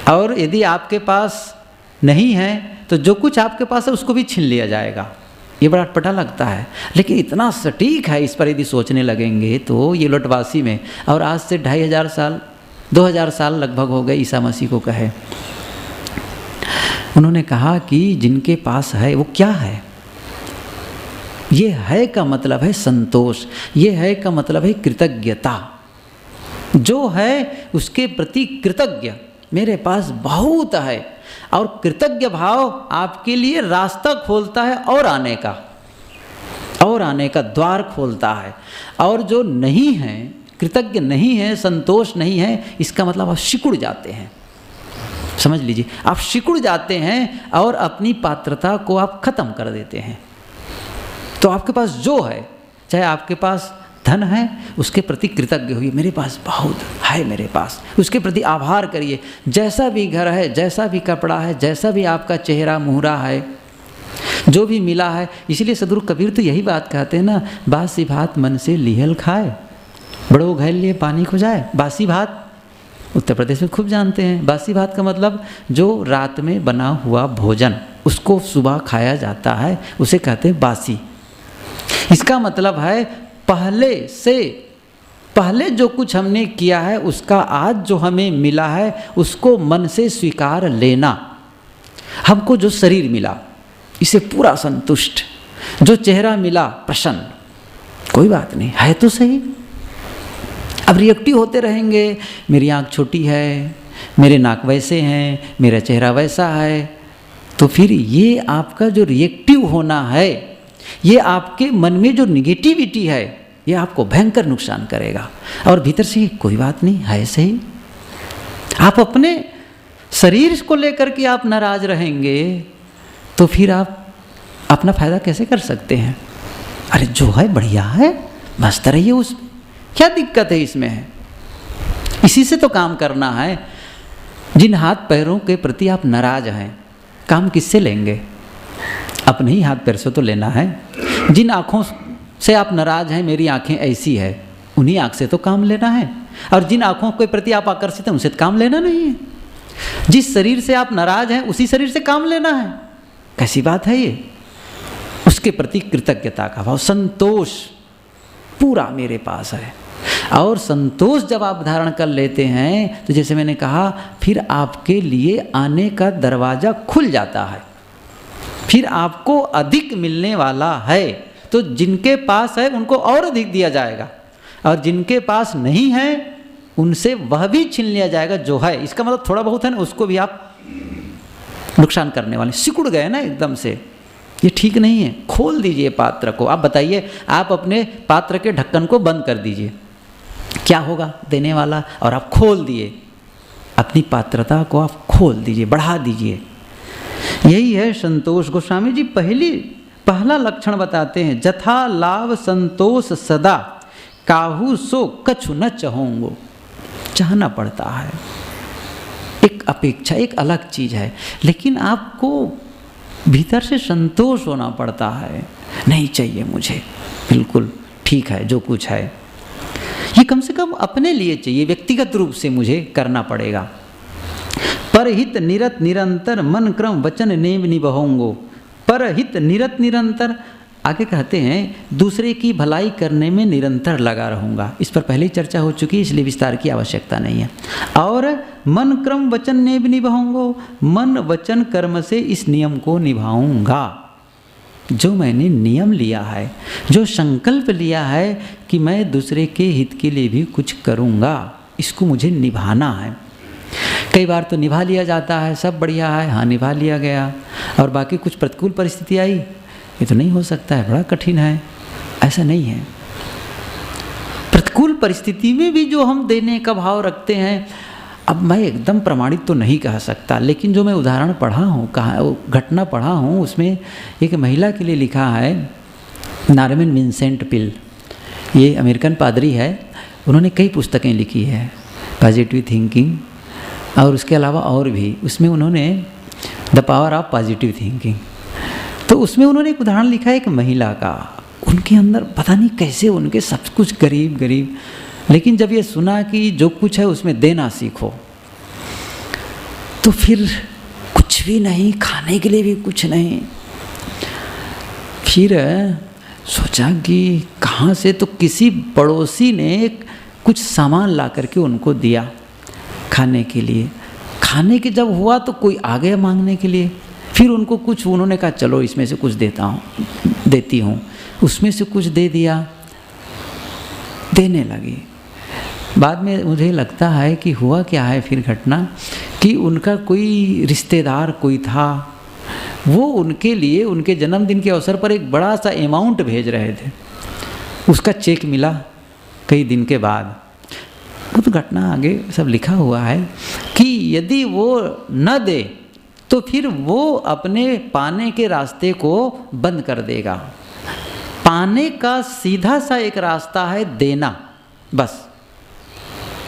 और यदि आपके पास नहीं है तो जो कुछ आपके पास है उसको भी छीन लिया जाएगा। ये बड़ा अटपटा लगता है, लेकिन इतना सटीक है, इस पर यदि सोचने लगेंगे तो ये उलटवासी में। और आज से 2,500 साल 2,000 साल लगभग हो गए ईसा मसीह को कहे। उन्होंने कहा कि जिनके पास है वो क्या है। ये है का मतलब है संतोष, ये है का मतलब है कृतज्ञता। जो है उसके प्रति कृतज्ञ, मेरे पास बहुत है, और कृतज्ञ भाव आपके लिए रास्ता खोलता है और आने का द्वार खोलता है। और जो नहीं है, कृतज्ञ नहीं है, संतोष नहीं है, इसका मतलब आप सिकुड़ जाते हैं। समझ लीजिए, आप सिकुड़ जाते हैं और अपनी पात्रता को आप खत्म कर देते हैं। तो आपके पास जो है, चाहे आपके पास धन है, उसके प्रति कृतज्ञ होइए, मेरे पास बहुत है, मेरे पास उसके प्रति आभार करिए। जैसा भी घर है, जैसा भी कपड़ा है, जैसा भी आपका चेहरा मुहरा है, जो भी मिला है। इसलिए सदगुरु कबीर तो यही बात कहते हैं ना, बासी भात मन से लिहल खाए, बड़ो घैल लिए पानी को जाए। बासी भात उत्तर प्रदेश में खूब जानते हैं। बासी भात का मतलब जो रात में बना हुआ भोजन, उसको सुबह खाया जाता है, उसे कहते हैं बासी। इसका मतलब है पहले जो कुछ हमने किया है उसका आज जो हमें मिला है उसको मन से स्वीकार लेना। हमको जो शरीर मिला इसे पूरा संतुष्ट, जो चेहरा मिला प्रसन्न, कोई बात नहीं है तो सही। अब रिएक्टिव होते रहेंगे, मेरी आँख छोटी है, मेरे नाक वैसे हैं, मेरा चेहरा वैसा है, तो फिर ये आपका जो रिएक्टिव होना है, ये आपके मन में जो निगेटिविटी है, ये आपको भयंकर नुकसान करेगा। और भीतर से कोई बात नहीं है सही। आप अपने शरीर को लेकर के आप नाराज रहेंगे तो फिर आप अपना फायदा कैसे कर सकते हैं। अरे जो है बढ़िया है, मस्त रहिए, उसमें क्या दिक्कत है, इसमें है। इसी से तो काम करना है। जिन हाथ पैरों के प्रति आप नाराज हैं, काम किससे लेंगे? अपने ही हाथ पैर से तो लेना है। जिन आँखों से आप नाराज हैं, मेरी आँखें ऐसी है, उन्हीं आँख से तो काम लेना है। और जिन आँखों के प्रति आप आकर्षित हैं, उनसे तो काम लेना नहीं है। जिस शरीर से आप नाराज हैं, उसी शरीर से काम लेना है। कैसी बात है ये? उसके प्रति कृतज्ञता का भाव, संतोष पूरा मेरे पास है। और संतोष जब आप धारण कर लेते हैं तो जैसे मैंने कहा, फिर आपके लिए आने का दरवाज़ा खुल जाता है, फिर आपको अधिक मिलने वाला है। तो जिनके पास है उनको और अधिक दिया जाएगा, और जिनके पास नहीं है उनसे वह भी छीन लिया जाएगा जो है। इसका मतलब थोड़ा बहुत है ना, उसको भी आप नुकसान करने वाले, सिकुड़ गए ना एकदम से, ये ठीक नहीं है। खोल दीजिए पात्र को। आप बताइए, आप अपने पात्र के ढक्कन को बंद कर दीजिए, क्या होगा देने वाला? और आप खोल दिए, अपनी पात्रता को आप खोल दीजिए, बढ़ा दीजिए। यही है संतोष। गोस्वामी जी पहला लक्षण बताते हैं, जथा लाभ संतोष सदा, काहू सो कछु न चहोंगो। चाहना पड़ता है, एक अपेक्षा, एक अलग चीज़ है, लेकिन आपको भीतर से संतोष होना पड़ता है। नहीं चाहिए मुझे, बिल्कुल ठीक है जो कुछ है, ये कम से कम अपने लिए चाहिए, व्यक्तिगत रूप से मुझे करना पड़ेगा। परहित निरत निरंतर मन क्रम वचन नेम निभोंगो। परहित निरत निरंतर, आगे कहते हैं दूसरे की भलाई करने में निरंतर लगा रहूँगा। इस पर पहले ही चर्चा हो चुकी है, इसलिए विस्तार की आवश्यकता नहीं है। और मन क्रम वचन नेम निभाऊंगो, मन वचन कर्म से इस नियम को निभाऊंगा। जो मैंने नियम लिया है, जो संकल्प लिया है कि मैं दूसरे के हित के लिए भी कुछ करूँगा, इसको मुझे निभाना है। कई बार तो निभा लिया जाता है, सब बढ़िया है, हाँ निभा लिया गया, और बाकी कुछ प्रतिकूल परिस्थिति आई, ये तो नहीं हो सकता है, बड़ा कठिन है। ऐसा नहीं है। प्रतिकूल परिस्थिति में भी जो हम देने का भाव रखते हैं, अब मैं एकदम प्रमाणित तो नहीं कह सकता, लेकिन जो मैं उदाहरण पढ़ा हूँ, घटना पढ़ा हूँ, उसमें एक महिला के लिए लिखा है, नॉर्मन विंसेंट पील, ये अमेरिकन पादरी है, उन्होंने कई पुस्तकें लिखी है, पॉजिटिव थिंकिंग और उसके अलावा और भी, उसमें उन्होंने the power of positive thinking, तो उसमें उन्होंने एक उदाहरण लिखा है एक महिला का, उनके अंदर पता नहीं कैसे उनके सब कुछ गरीब, लेकिन जब ये सुना कि जो कुछ है उसमें देना सीखो, तो फिर कुछ भी नहीं, खाने के लिए भी कुछ नहीं, फिर सोचा कि कहाँ से, तो किसी पड़ोसी ने कुछ सामान ला करके उनको दिया खाने के लिए। खाने के जब हुआ तो कोई आ गया मांगने के लिए, फिर उनको कुछ, उन्होंने कहा चलो इसमें से कुछ देती हूँ, उसमें से कुछ दे दिया, देने लगी। बाद में मुझे लगता है कि हुआ क्या है फिर घटना, कि उनका कोई रिश्तेदार कोई था, वो उनके लिए उनके जन्मदिन के अवसर पर एक बड़ा सा अमाउंट भेज रहे थे, उसका चेक मिला कई दिन के बाद। वो तो घटना आगे सब लिखा हुआ है कि यदि वो न दे तो फिर वो अपने पाने के रास्ते को बंद कर देगा। पाने का सीधा सा एक रास्ता है देना, बस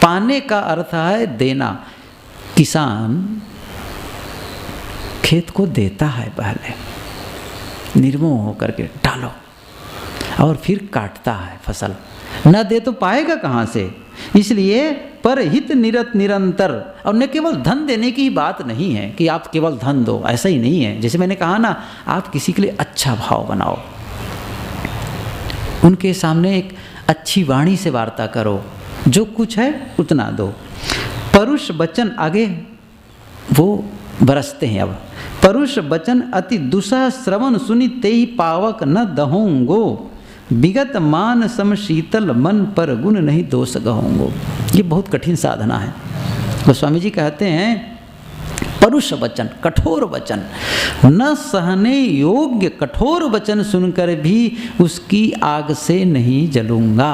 पाने का अर्थ है देना। किसान खेत को देता है, पहले निर्मोह होकर के डालो और फिर काटता है फसल, न दे तो पाएगा कहाँ से। इसलिए परहित निरत निरंतर, और न केवल धन देने की बात नहीं है कि आप केवल धन दो, ऐसा ही नहीं है। जैसे मैंने कहा ना, आप किसी के लिए अच्छा भाव बनाओ, उनके सामने एक अच्छी वाणी से वार्ता करो, जो कुछ है उतना दो। परुष वचन, आगे वो बरसते हैं अब, परुष वचन अति दुसह श्रवण सुनि तेहि पावक न दहोंगो, विगत मान सम शीतल मन पर गुण नहीं दोष गहोंगो। ये बहुत कठिन साधना है। गोस्वामी जी कहते हैं परुष वचन, कठोर वचन, न सहने योग्य कठोर वचन सुनकर भी उसकी आग से नहीं जलूंगा।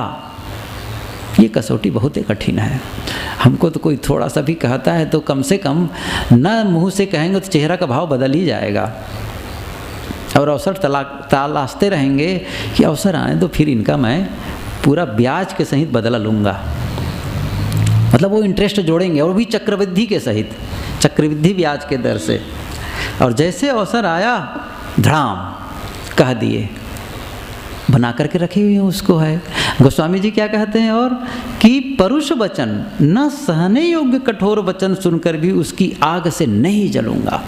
ये कसौटी बहुत ही कठिन है। हमको तो कोई थोड़ा सा भी कहता है तो कम से कम न मुंह से कहेंगे तो चेहरा का भाव बदल ही जाएगा, और अवसर तलाशते रहेंगे कि अवसर आए तो फिर इनका मैं पूरा ब्याज के सहित बदला लूँगा। मतलब वो इंटरेस्ट जोड़ेंगे, और भी चक्रवृद्धि के सहित, चक्रवृद्धि ब्याज के दर से। और जैसे अवसर आया धड़ाम कह दिए, बना करके रखे हुए हैं उसको है। गोस्वामी जी क्या कहते हैं और कि परुष वचन, न सहने योग्य कठोर वचन सुनकर भी उसकी आग से नहीं जलूंगा।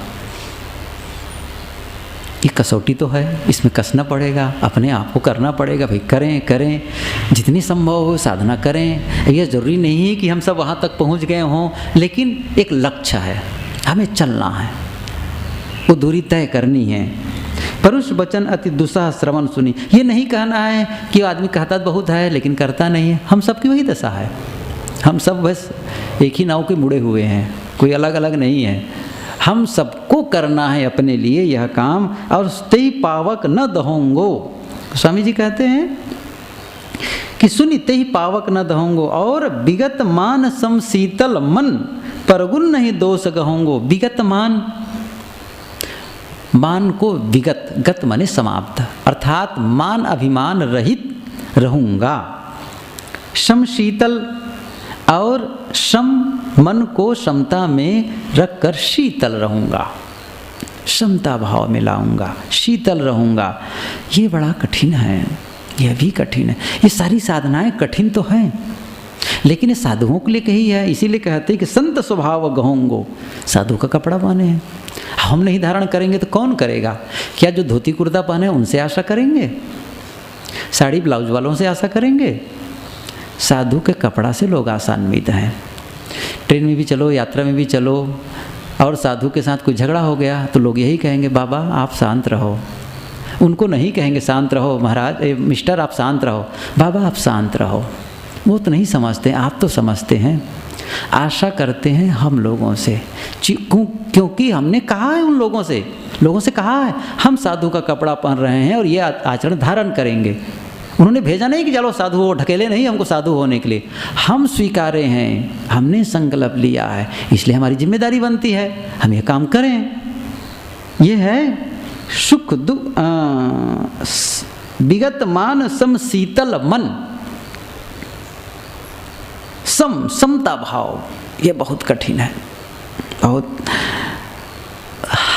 ये कसौटी तो है, इसमें कसना पड़ेगा, अपने आप को करना पड़ेगा। भाई करें जितनी संभव हो साधना करें। यह ज़रूरी नहीं है कि हम सब वहाँ तक पहुँच गए हों, लेकिन एक लक्ष्य है, हमें चलना है, वो दूरी तय करनी है। परुष वचन अति दुसह श्रवण सुनी, ये नहीं कहना है कि आदमी कहता बहुत है लेकिन करता नहीं है। हम सब की वही दशा है, हम सब बस एक ही नाव के मुड़े हुए हैं, कोई अलग अलग नहीं है। हम सबको करना है अपने लिए यह काम, और तेहि पावक न दहोंगो। स्वामी जी कहते हैं कि सुनि तेहि पावक न दहोंगो, और विगत मान सम शीतल मन परगुण नहीं दोष गहोंगो। विगत मान, मान को विगत, गत माने समाप्त, अर्थात मान अभिमान रहित रहूँगा। सम शीतल, और सम मन को समता में रखकर शीतल रहूँगा, समता भाव में लाऊंगा, शीतल रहूँगा। ये बड़ा कठिन है, यह भी कठिन है। ये सारी साधनाएं कठिन तो हैं, लेकिन ये साधुओं के लिए कही है। इसीलिए कहते हैं कि संत स्वभाव गहोंगो, साधु का कपड़ा पहने हैं। हम नहीं धारण करेंगे तो कौन करेगा? क्या जो धोती कुर्ता पहने उनसे आशा करेंगे? साड़ी ब्लाउज वालों से आशा करेंगे? साधु के कपड़ा से लोग आशान्वित हैं। ट्रेन में भी चलो, यात्रा में भी चलो, और साधु के साथ कोई झगड़ा हो गया तो लोग यही कहेंगे, बाबा आप शांत रहो। उनको नहीं कहेंगे शांत रहो महाराज, मिस्टर आप शांत रहो, बाबा आप शांत रहो। वो तो नहीं समझते, आप तो समझते हैं। आशा करते हैं हम लोगों से, क्योंकि हमने कहा है उन लोगों से कहा है हम साधु का कपड़ा पहन रहे हैं और ये आचरण धारण करेंगे। उन्होंने भेजा नहीं कि चलो साधु हो, ढकेले नहीं हमको साधु होने के लिए। हम स्वीकारे हैं, हमने संकल्प लिया है, इसलिए हमारी जिम्मेदारी बनती है हम ये काम करें। ये है सुख दुख विगत मान सम शीतल मन, समता भाव। ये बहुत कठिन है, बहुत।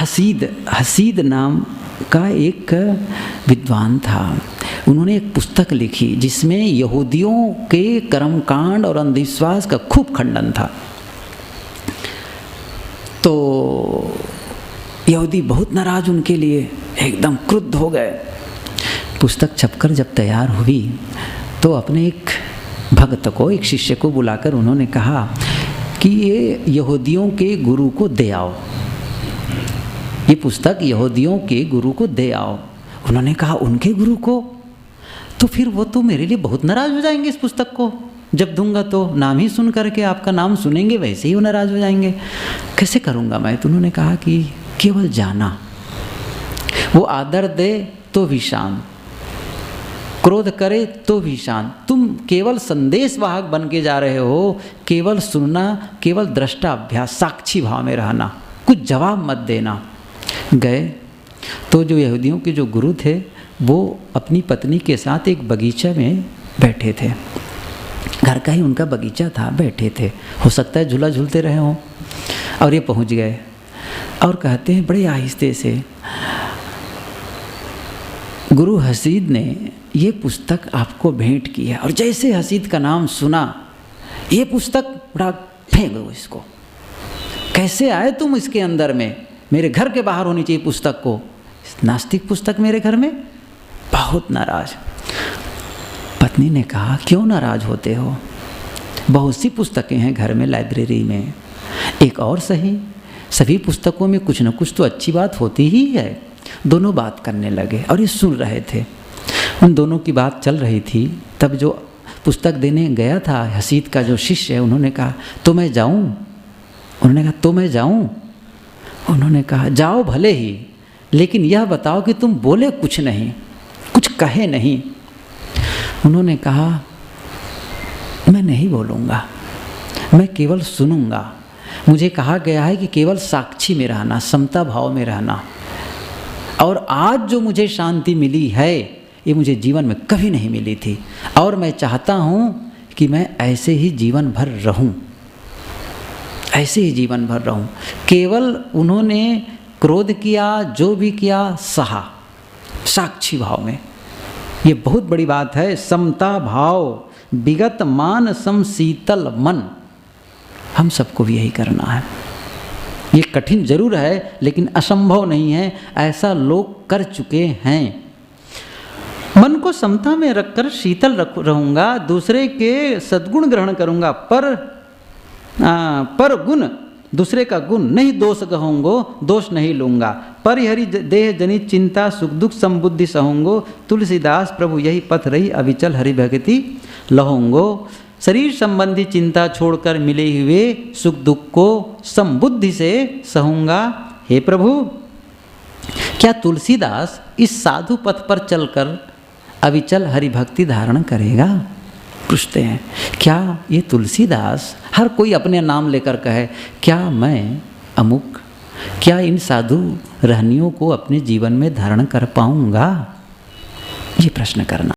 हसीद नाम का एक विद्वान था, उन्होंने एक पुस्तक लिखी जिसमें यहूदियों के कर्मकांड और अंधविश्वास का खूब खंडन था। तो यहूदी बहुत नाराज उनके लिए, एकदम क्रुद्ध हो गए। पुस्तक छपकर जब तैयार हुई तो अपने एक भक्त को, एक शिष्य को बुलाकर उन्होंने कहा कि ये यहूदियों के गुरु को दे आओ, ये पुस्तक यहूदियों के गुरु को दे आओ। उन्होंने कहा उनके गुरु को? तो फिर वो तो मेरे लिए बहुत नाराज हो जाएंगे इस पुस्तक को, जब दूंगा तो नाम ही सुन करके, आपका नाम सुनेंगे वैसे ही वो नाराज हो जाएंगे, कैसे करूँगा मैं? तो उन्होंने कहा कि केवल जाना, वो आदर दे तो भी शांत, क्रोध करे तो भी शांत, तुम केवल संदेश वाहक बन के जा रहे हो, केवल सुनना, केवल दृष्टा अभ्यास, साक्षी भाव में रहना, कुछ जवाब मत देना। गए तो जो यहूदियों के जो गुरु थे वो अपनी पत्नी के साथ एक बगीचा में बैठे थे, घर का ही उनका बगीचा था, बैठे थे, हो सकता है झूला झूलते रहे हों। और ये पहुंच गए और कहते हैं बड़े आहिस्ते से, गुरु हसीद ने ये पुस्तक आपको भेंट की है। और जैसे हसीद का नाम सुना, ये पुस्तक बड़ा फेंक दो इसको, कैसे आए तुम इसके अंदर में, मेरे घर के बाहर होनी चाहिए पुस्तक को, नास्तिक पुस्तक मेरे घर में। बहुत नाराज। पत्नी ने कहा क्यों नाराज होते हो, बहुत सी पुस्तकें हैं घर में, लाइब्रेरी में, एक और सही, सभी पुस्तकों में कुछ न कुछ तो अच्छी बात होती ही है। दोनों बात करने लगे और ये सुन रहे थे, उन दोनों की बात चल रही थी। तब जो पुस्तक देने गया था हसीद का जो शिष्य है, उन्होंने कहा तो मैं जाऊं? उन्होंने कहा तो मैं जाऊं? उन्होंने कहा जाओ भले ही, लेकिन यह बताओ कि तुम बोले कुछ नहीं, कुछ कहे नहीं। उन्होंने कहा मैं नहीं बोलूँगा, मैं केवल सुनूंगा। मुझे कहा गया है कि केवल साक्षी में रहना, समता भाव में रहना, और आज जो मुझे शांति मिली है ये मुझे जीवन में कभी नहीं मिली थी, और मैं चाहता हूँ कि मैं ऐसे ही जीवन भर रहूँ, ऐसे ही जीवन भर रहूँ। केवल उन्होंने क्रोध किया, जो भी किया सहा, साक्षी भाव में। ये बहुत बड़ी बात है, समता भाव, विगत मान सम शीतल मन। हम सबको भी यही करना है। ये कठिन जरूर है लेकिन असंभव नहीं है, ऐसा लोग कर चुके हैं। मन को समता में रखकर शीतल रहूँगा, दूसरे के सद्गुण ग्रहण करूँगा, पर गुण दूसरे का गुण नहीं दोष कहूँगो, दोष नहीं लूँगा। परिहरि देह जनित चिंता सुख दुख समबुद्धि सहूँगो, तुलसीदास प्रभु यही पथ रही अविचल हरि भगति लहोंगो। शरीर संबंधी चिंता छोड़कर मिले हुए सुख दुख को समबुद्धि से सहूँगा। हे प्रभु, क्या तुलसीदास इस साधु पथ पर चलकर अविचल हरि भक्ति धारण करेगा? पूछते हैं। क्या ये तुलसीदास, हर कोई अपने नाम लेकर कहे क्या मैं अमुक, क्या इन साधु रहनियों को अपने जीवन में धारण कर पाऊंगा? ये प्रश्न करना।